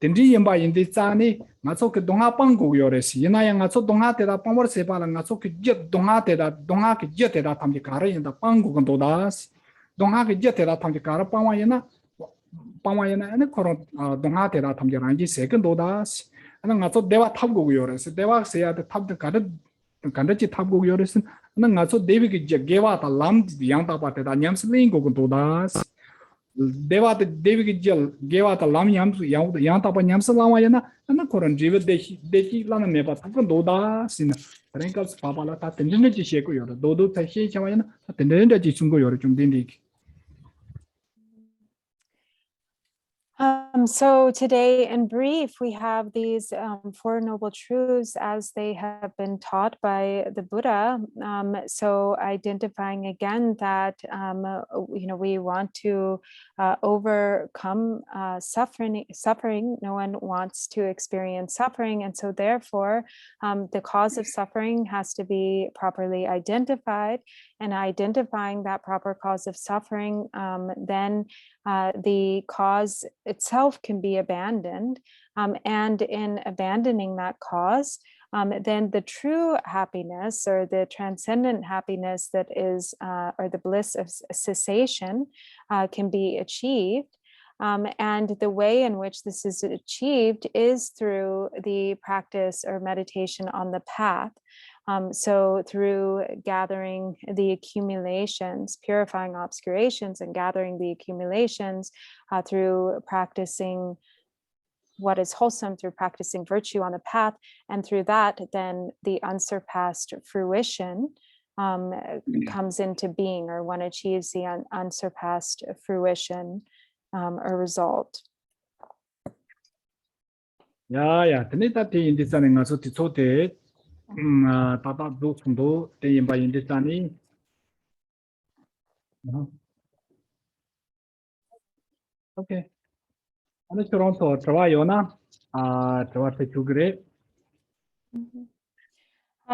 tenri yemba indi chani nga cho ke donga pangu yores yina ya nga cho donga te da pamor se pala nga cho ke jet donga te da donga ke jet te da tamji kare yinda pangu kan do das donga ke jet te da tamji kare pamwa yina 방와이나 ene koron donga te da thamje ranji second dodas ana ngaso dewa thabgo yores dewa se ya thab de kanda chi thabgo yores ana ngaso devi ki gewa ta lam yang ta pa te da nyam sling go dodas dewa te devi ki gewa ta lam yang ta pa nyam salama yana ana koron jive de chi lana me pa thab dodas ina renkas pa pa la ta tenjene chi she ko yor do ta she chama yana tenjene chi chung go yor chung din dik. So today, in brief, we have these Four Noble Truths as they have been taught by the Buddha. So identifying again that, we want to overcome suffering. No one wants to experience suffering. And so therefore, the cause of suffering has to be properly identified. And identifying that proper cause of suffering, then the cause itself can be abandoned. And in abandoning that cause, then the true happiness or the transcendent happiness that is, or the bliss of cessation can be achieved. And the way in which this is achieved is through the practice or meditation on the path. So through gathering the accumulations, purifying obscurations and gathering the accumulations, through practicing what is wholesome, through practicing virtue on the path, and through that, then the unsurpassed fruition comes into being, or one achieves the unsurpassed fruition or result. Yeah. Tenita te indi sane ngaso ti sote tata do sundo te yemba indi sane. Okay. Ano Toronto trabajo na trabajo chugre.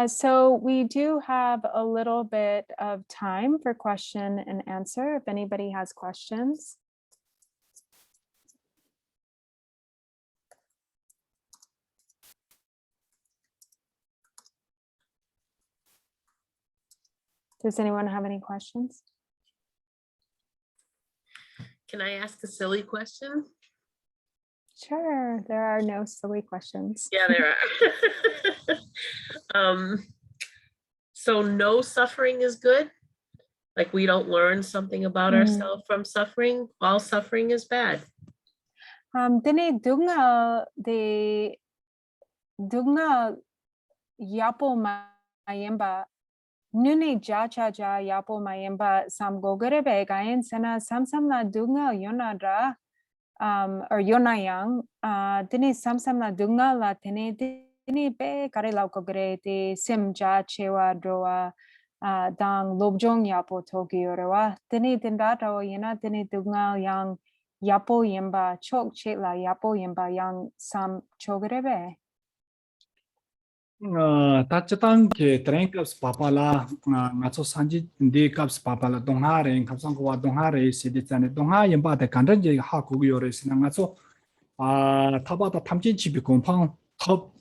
So we do have a little bit of time for question and answer if anybody has questions. Does anyone have any questions? Can I ask a silly question? Sure, there are no silly questions. Yeah, there are. So no suffering is good? Like we don't learn something about ourselves from suffering? All suffering is bad. Tene dunga yapo mayemba nune jacha ja yapo mayemba sam gogorebe gayen sena samsamla dunga yonadra or yonayang tene samsamla dunga la tene be kare lau kogre te sim ja chewa droa dang lobjong yapo togiyorewa tene tendata yena tene dunga yang yapo yemba chok chela yapo yemba yang sam chogrebe. 다쳤던 게 드랭크스 파팔라 맞춰 산지 디캅스 파팔라 동하레 갑상고와 동하레 시디찬에 동하 연바데 간전지 하고 요레스나 맞춰 타바다 탐진집이 공팡 탑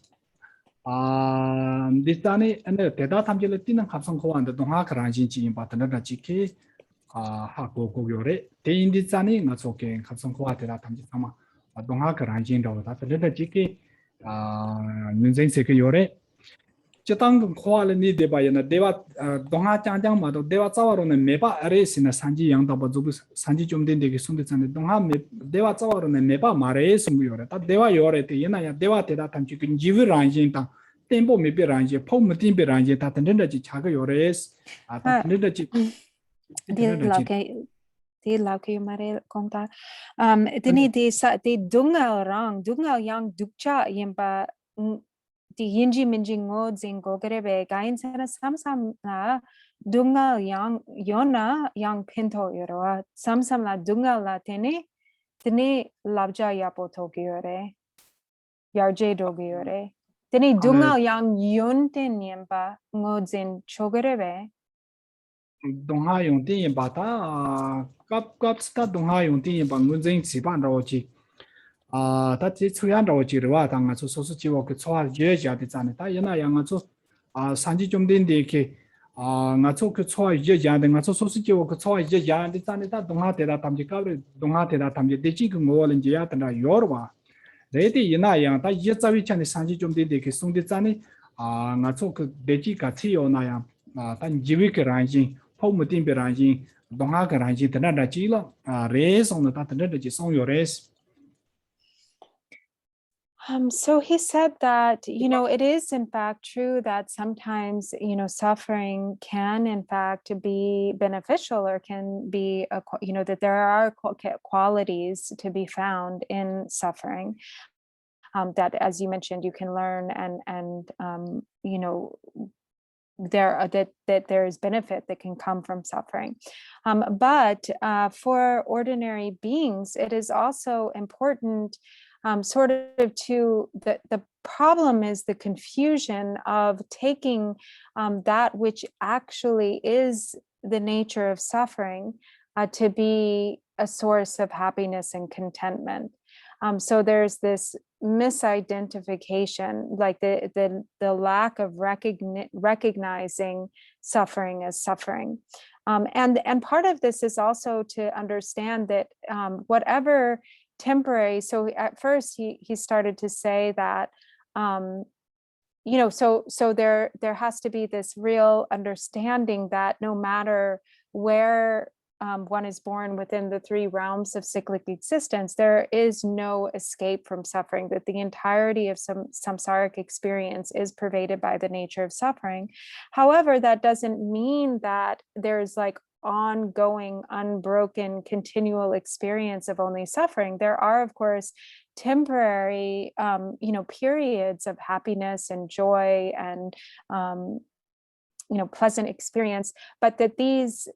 디스타네 에 대다 탐질을 뛰는 갑상고와한테 동하 그란진지 인바트나 지키 하고 고요레 대인디찬이 맞춰게 갑상고와 대다 탐지 삼아 동하 그란진도 다들 지키 눈생세게 요레 Chitang Kuala ni deba yana deva donga changjang ma do deva tsawaro ne meba aresina sanji yang daba zubu sanji jomden degi sunde chane donga me deva tsawaro ne meba mare sungu yore ta deva yore te yana ya deva te da tamchi kin jivi ranjin ta tempo mebe ranjin pom timbe ranjin ta tanda ji chaga yore ta tanda ji di lauke mare konta tini di dunga rang dunga yang dukcha yemba di yinji minji ngo zingo gerebe gain sana samsam la dunga yang yona yang pinto yoroa samsam la dunga la tene labja yapo tokiyore yarje dogiyore tene dunga yang yonten yemba ngo zin chogerebe donga yongti yemba ta kap sta donga yongti yemba ngunzen siban roji 다 지출한다고 지르와 당가 소소 지워 그 초할 예자데 잔에 다 yana 양아 저 산지 좀 된데 이렇게 나초 그 초할 예자데 나초 소소 지워 그 초할 예자데 잔에 다 동하대다 담지 까브리 동하대다 담지 대지 그 뭐는지 야다 요르와 레디 yana 양다 예자위 찬에 산지 좀 된데 이렇게 송데 잔에 나초 그 대지 같이 요나야 단 지위 그 란지 포무 딘베 란지 동하 그 란지 드나다 지로 레송도 다 드나다 지 송요레스 So he said that, it is in fact true that sometimes, suffering can in fact be beneficial or can be, that there are qualities to be found in suffering. That, as you mentioned, you can learn and that there is benefit that can come from suffering. But for ordinary beings, it is also important sort of the problem is the confusion of taking that which actually is the nature of suffering to be a source of happiness and contentment. So there's this misidentification, like the lack of recognizing suffering as suffering. And part of this is also to understand that whatever temporary, so at first he started to say that so there has to be this real understanding that no matter where one is born within the three realms of cyclic existence, there is no escape from suffering, that the entirety of some samsaric experience is pervaded by the nature of suffering. However, that doesn't mean that there's like ongoing, unbroken, continual experience of only suffering. There are, of course, temporary, periods of happiness and joy and pleasant experience, but that these,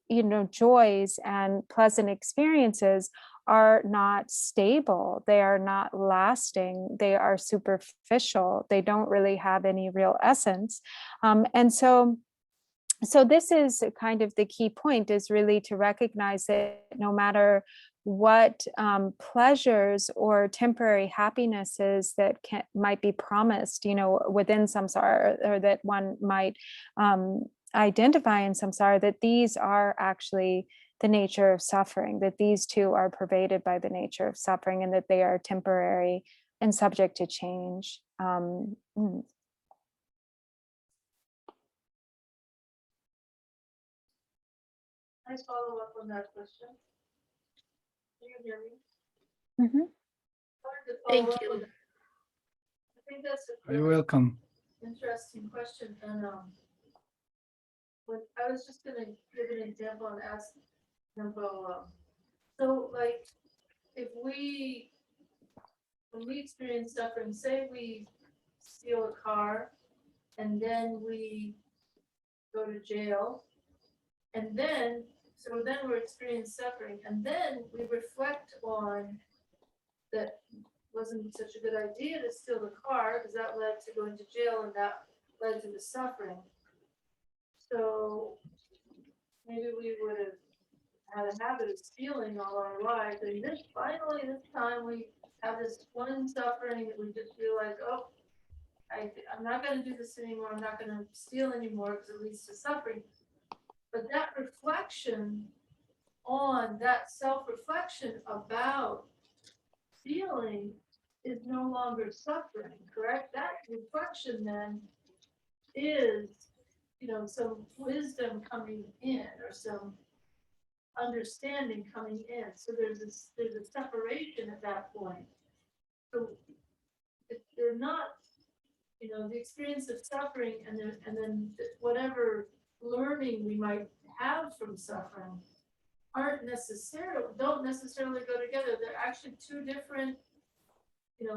joys and pleasant experiences are not stable. They are not lasting. They are superficial. They don't really have any real essence. And so this is kind of the key point, is really to recognize that no matter what pleasures or temporary happinesses that might be promised, within samsara, or that one might identify in samsara, that these are actually the nature of suffering, that these two are pervaded by the nature of suffering and that they are temporary and subject to change. I follow up on that question. Can you hear me? Mhm. Hard to Thank follow up you. on that. I think that's a You're really welcome. interesting question. And when I was just gonna give an example and ask Nimbo, so like if we when we experience suffering, say we steal a car and then we go to jail, and then we're experiencing suffering, and then we reflect on that wasn't such a good idea to steal the car because that led to going to jail and that led to the suffering. So maybe we would have had a habit of stealing all our lives, and this time we have this one suffering that we just realize, oh, I'm not going to do this anymore. I'm not going to steal anymore because it leads to suffering. But that reflection on that self-reflection about feeling is no longer suffering, correct? That reflection then is, some wisdom coming in or some understanding coming in. So there's a separation at that point. So if they're not, the experience of suffering and then whatever learning we might have from suffering don't necessarily go together. They're actually two different,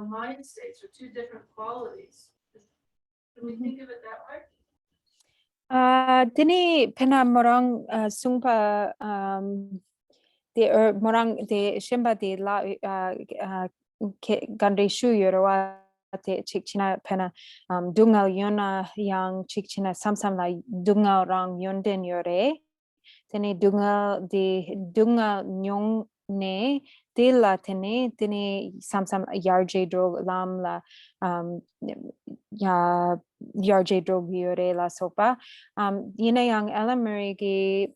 mind states or two different qualities. Can we think of it that way? Dini pena morang sungpa the morang the shimba de la gandri shu yorwa te chikchina pena dungal yona yang chikchina samsam la dungal rang yonden yore tene dungal nyong ne de la tene samsam yarje drog lam la ya yarje drog yore la sopa yine yang elamari ki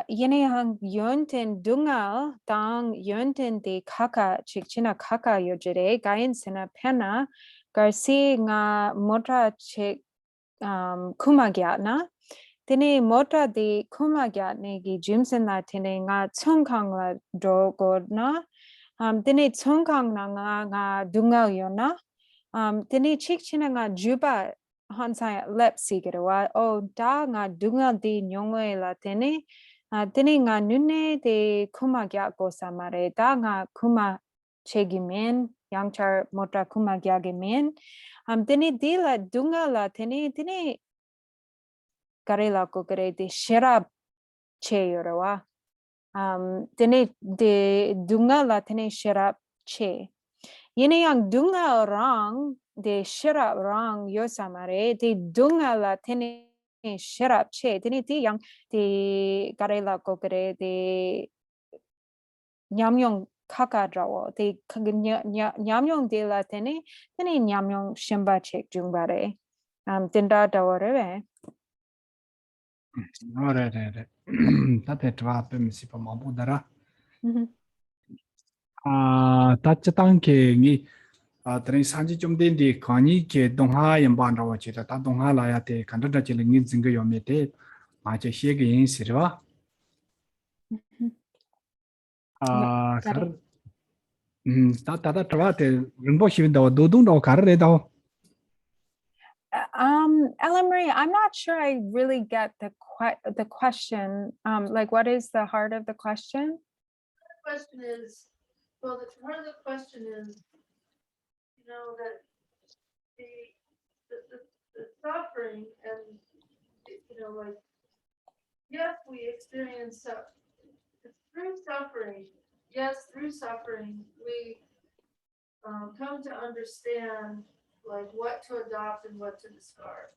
yene yang yonten dungal tang yonten de kaka chikchina kaka yojere gain sena pena garsi nga motra chik kumagyatna tene motra de kumagyatne ki jimsen la tene nga chongkang la drogo na tene chongkang na nga dungal yona tene chikchina nga juba hansaya lep sigirwa o da nga dungal de nyongwe la tene nga nune de kumagya go samare da nga kuma chegimen yangchar motra kumagya gemen tene de la dungal la tene karela ko kare de sherab che yorwa tene de dungal la tene sherab che yene yang dungal rang de sherab rang yosamare de dungal la tene sherab che tene de yang de karela ko kare de nyamyong kaka drawo de nyamyong de la tene nyamyong shimba chek jungbare tinda daware Alright. Tate twa pe misi pa mabu dara. Tachatang ke ngi tani sanji chumden di kani ke dongha yamban rawa chita. Ta dongha la ya te kandada chile ngi zinga yome te ma che xie ge yin sirwa. Kar tata twa te rinpo xivin dawa dodung dawa kar re dawa. Ellen Marie, I'm not sure I really get the question. Like, what is the heart of the question? The question is, the part of the question is, that the suffering and, like, yes, we experience through suffering. Yes, through suffering, we come to understand like what to adopt and what to discard.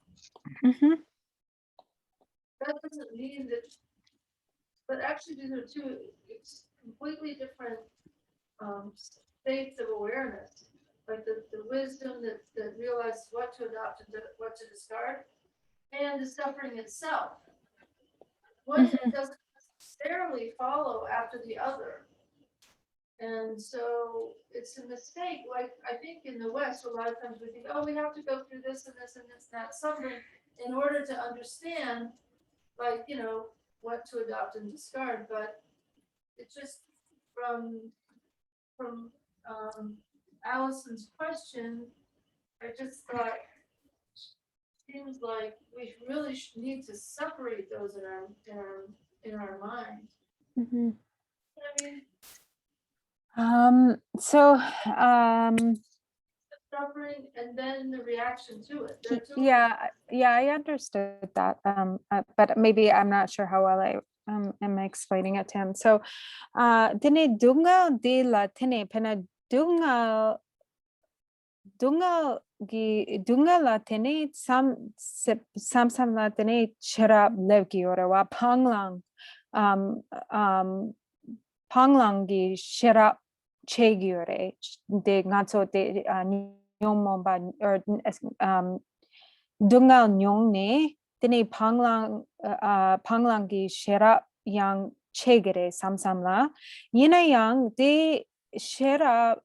That doesn't mean that, but actually these are two completely different states of awareness. Like the wisdom that realizes what to adopt and what to discard, and the suffering itself. One doesn't necessarily follow after the other. And so it's a mistake. Like I think in the West, a lot of times we think, oh, we have to go through this and this and this and that suffering in order to understand, like, what to adopt and discard. But it's just from Allison's question, I just thought seems like we really need to separate those in our mind. Mhm. I mean, So suffering and then the reaction to it. They're two yeah, I understood that. But maybe I'm not sure how well I am explaining it to him. So tene dunga de la tene pena dunga la tene sam la tene chera levki ora wa panglang panglang gi shera chegiore de ngaso de nyomo ba or dungal nyong ne tene panglang gi shera yang chegere samsamla yina yang de shera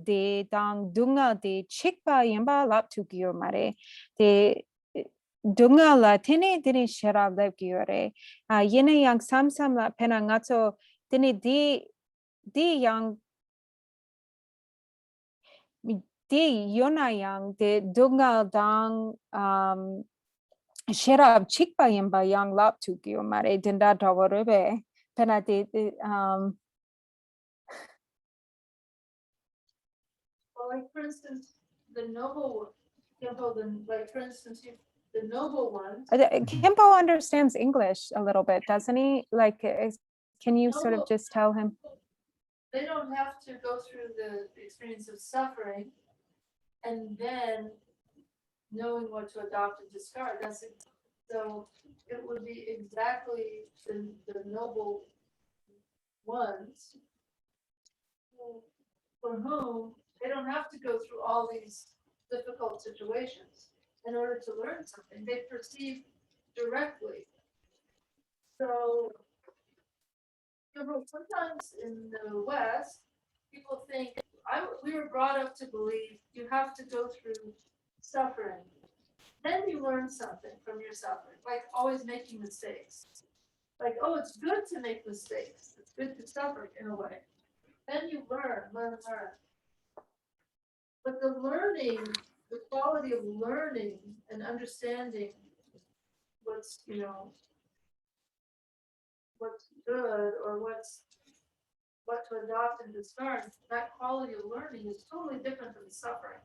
de dang dunga de chikpa yamba lap tu gyo mare de dunga la tene shera lep gyore yina yang samsamla pena ngaso tene de yang de yona yang de dunga dang shera chikpa yamba yang lap tu gyo mare denda dawarebe pena de Well, like for instance, the noble like for instance, the noble ones. Kempo understands English a little bit, doesn't he? Like, can you sort of just tell him? They don't have to go through the experience of suffering and then knowing what to adopt and discard. So it would be exactly the noble ones for whom they don't have to go through all these difficult situations in order to learn something. They perceive directly. So sometimes in the West, people think we were brought up to believe you have to go through suffering. Then you learn something from your suffering, like always making mistakes. Like, oh, it's good to make mistakes. It's good to suffer in a way. Then you learn. But the quality of learning and understanding what's good or what to adopt and discard, that quality of learning is totally different from suffering.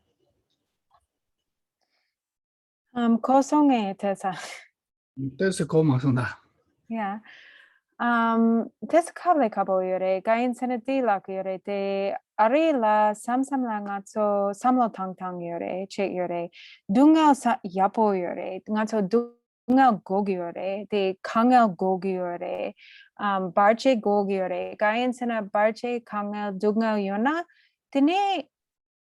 Kosong에 대해서. That's a common thing. Yeah. This kable yore gain senati la yore te arila samsamla ngaso samlo tang yore che yore dunga yapo yore ngaso dunga gogi yore te kangel gogi yore barche gogi yore gain sena barche kangel dunga yona tene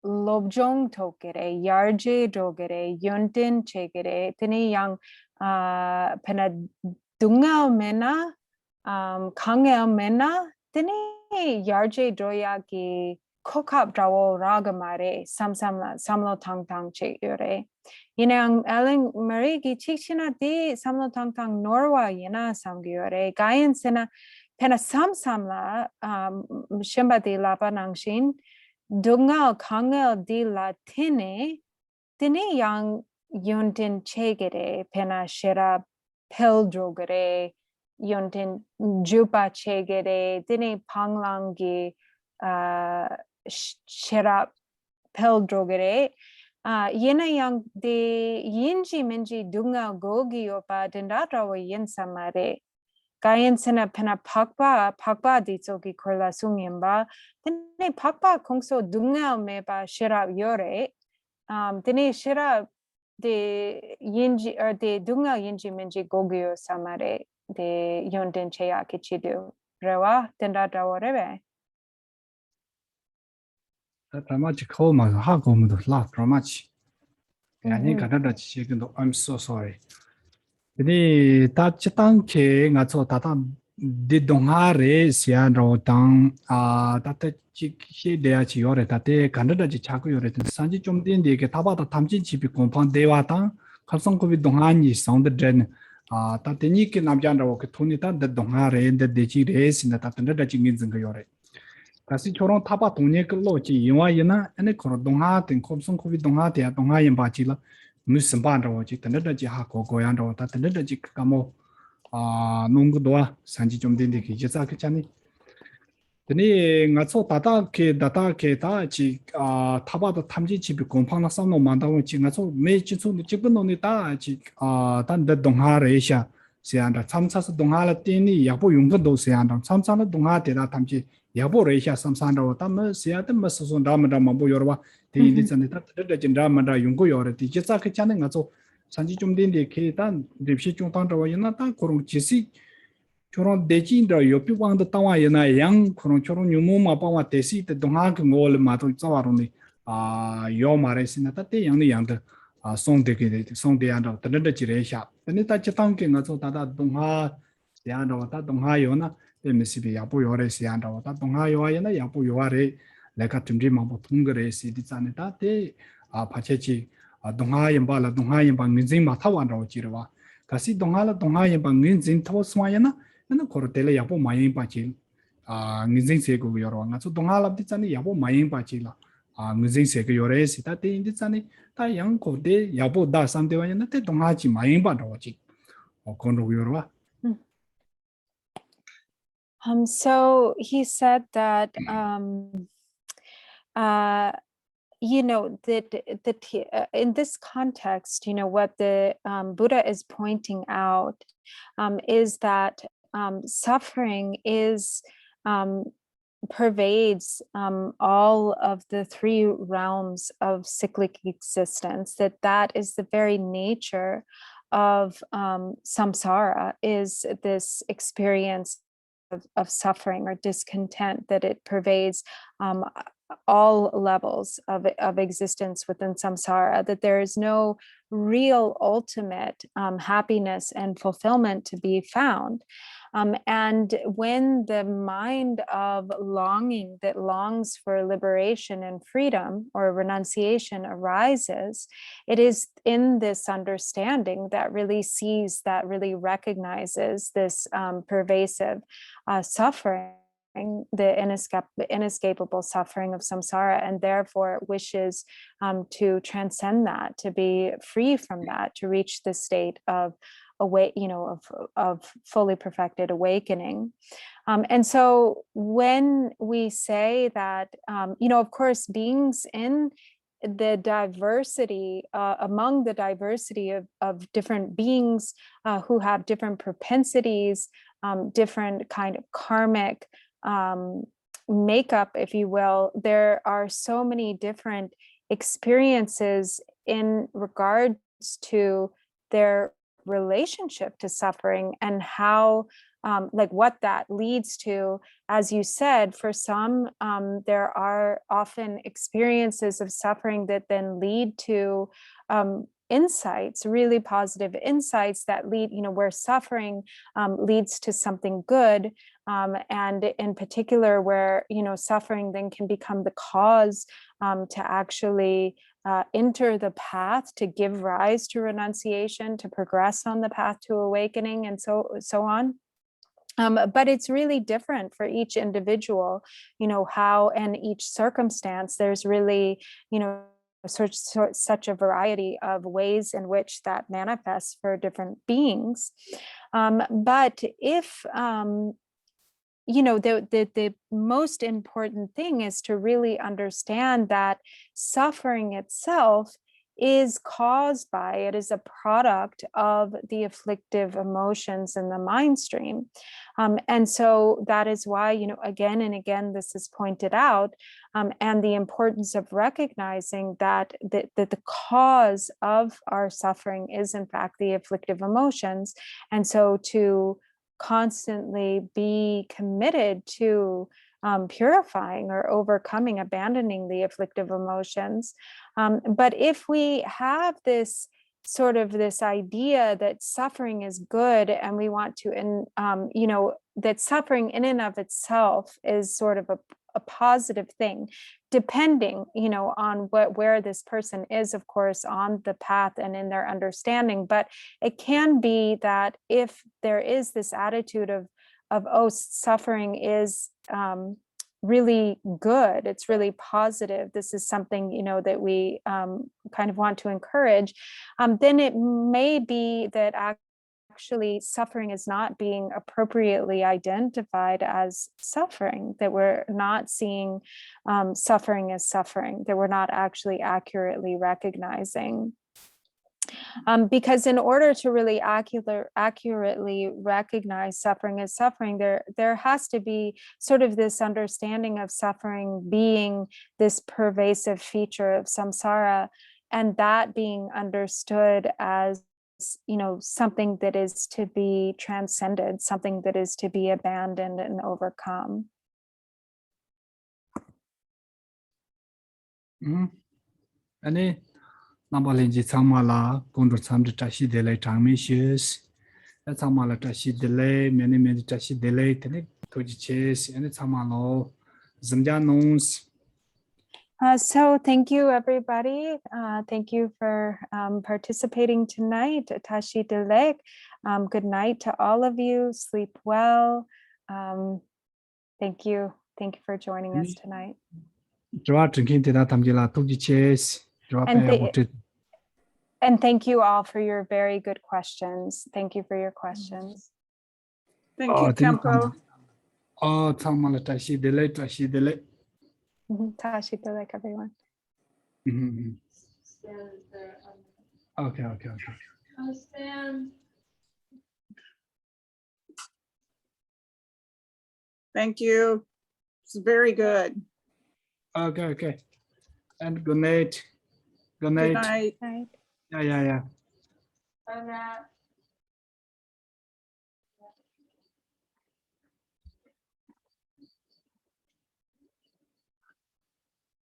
lobjong tokere yarje dogere yontin chegere tene yang pena dunga mena 강에 메나 tene yarje doya ki kokap drawo raga mare samlo tang che yore yinang ellen marie ki chichina de samlo tang norwa yena samgyore gayen sena pena samla shemba de lapa nangshin dunga kangel de la tene yang yontin chegere pena shera peldrogere yontin jupa chegere dine panglangi shera peldrogere yena yang de yinji menji dunga gogi opa dendatra wa yen samare gayen sena pena pakpa di tsoki korla sungimba dine pakpa kongso dunga meba shera yore dine shera de yinji or de dunga yinji menji gogyo samare de yonten cheya kichidu rewa tenda daworebe Dramatic common ha common la dramatic. Yani kada chi I'm so sorry. Ini ta chitang ke ngacho tata de dongare sian ro tang tata chi she de chi yore tate kanada ji chaku yore sanji chomdin de ke taba ta tamjin chi bi kompang dewa tang khalsong ko bi dongani sound den tate ni ke namjan ro ke thuni ta de dongare de chi re sin ta tanda da chi ngin zeng yore kasi chorong taba tongne ke lo chi yiwa yina ane koro dongha ten khalsong ko bi dongha de dongha yin ba chi la musim ban ro chi tanda da ji ha ko yan ro ta tanda da ji kamo 농구도와 산지 좀 된데 기자 그잖니 근데 ngaso data ke da ji 타바도 탐지 집이 공방나 싸노 만다고 지 ngaso 매지 좀 집은노니 다지 단데 동하레샤 세안다 참차서 동하라 띠니 야보 용건도 세안다 참차는 동하데다 탐지 야보레샤 삼산도 담 세야데 머서선 담다 마보 여러와 대인디 전에 다 진다만다 용고 여러 디지자 그잖니 ngaso 산지 좀 된데 계단 립시 좀 당다와 이나다 그런 지시 choron deji da yopi wang da tawa yana yang choron yumu ma pa wa tesi te donga ke ngol ma to zawaro ni yo mare sina ta te yang ni yang da song de ya da ta da ji re sha ne ta chi tang ke nga zo da donga ya da ta donga yo na te me si bi ya po yo re si ya da ta donga yo ya na ya po yo re le ka tum ri ma po thung re si di cha ne ta te pa che chi donga yam ba la donga yam ba ngin jing ma tha wan ro ji wa ka si donga la donga yam ba ngin jing tho swa ya na 나 코르텔레 야보 마잉 바치 니징 세고 여러 가서 동아랍디 짠이 야보 마잉 바치라 니징 세고 여러 시타데 인디 짠이 다 양고데 야보 다 산데와냐 때 동아지 마잉 바도지 건로 여러 So he said that that in this context, what the Buddha is pointing out is that suffering pervades all of the three realms of cyclic existence, that is the very nature of samsara, is this experience of suffering or discontent, that it pervades all levels of existence within samsara, that there is no real ultimate happiness and fulfillment to be found. And when the mind of longing that longs for liberation and freedom or renunciation arises, it is in this understanding that really sees, that really recognizes this pervasive suffering, the inescapable suffering of samsara, and therefore wishes to transcend that, to be free from that, to reach the state of of fully perfected awakening. And so when we say that, of course, beings in the diversity, among the diversity of different beings who have different propensities, different kind of karmic makeup, if you will, there are so many different experiences in regards to their relationship to suffering and how what that leads to. As you said, for some there are often experiences of suffering that then lead to insights, really positive insights that lead, where suffering leads to something good, and in particular where suffering then can become the cause to actually enter the path, to give rise to renunciation, to progress on the path to awakening, and so on. But it's really different for each individual, how, and each circumstance. There's really, such a variety of ways in which that manifests for different beings. But if the most important thing is to really understand that suffering itself is caused by, it is a product of the afflictive emotions in the mind stream. And so that is why, again and again, this is pointed out, and the importance of recognizing that the cause of our suffering is in fact the afflictive emotions. And so to constantly be committed to purifying or overcoming, abandoning the afflictive emotions. But if we have this idea that suffering is good, and we want to, that suffering in and of itself is sort of a positive thing, depending, on where this person is, of course, on the path and in their understanding. But it can be that if there is this attitude of oh, suffering is really good, it's really positive, this is something, that we kind of want to encourage, then it may be that actually suffering is not being appropriately identified as suffering, that we're not seeing suffering as suffering, that we're not actually accurately recognizing. Because in order to really accurately recognize suffering as suffering, there has to be sort of this understanding of suffering being this pervasive feature of samsara, and that being understood as something that is to be transcended, something that is to be abandoned and overcome. Any Nambalinji Samala, Gondor Sam Tashi delay time issues. That's Samala Tashi delay, many Tashi delay, Tenet Toji Chase, and it's Samalo, Zamjanons. So thank you, everybody. Thank you for participating tonight. Tashi Delek. Good night to all of you. Sleep well. Thank you. Thank you for joining us tonight. Draw drinking to that Tamjila Toji Chase. And thank you all for your very good questions. Thank you for your questions. Thank you, Kempo. Oh, Samala Tashi delay, Tashi delay. Tashi Delek, everyone. Okay. Understand. Thank you. It's very good. Okay. And good night. Good Good night. night. Yeah. I'm at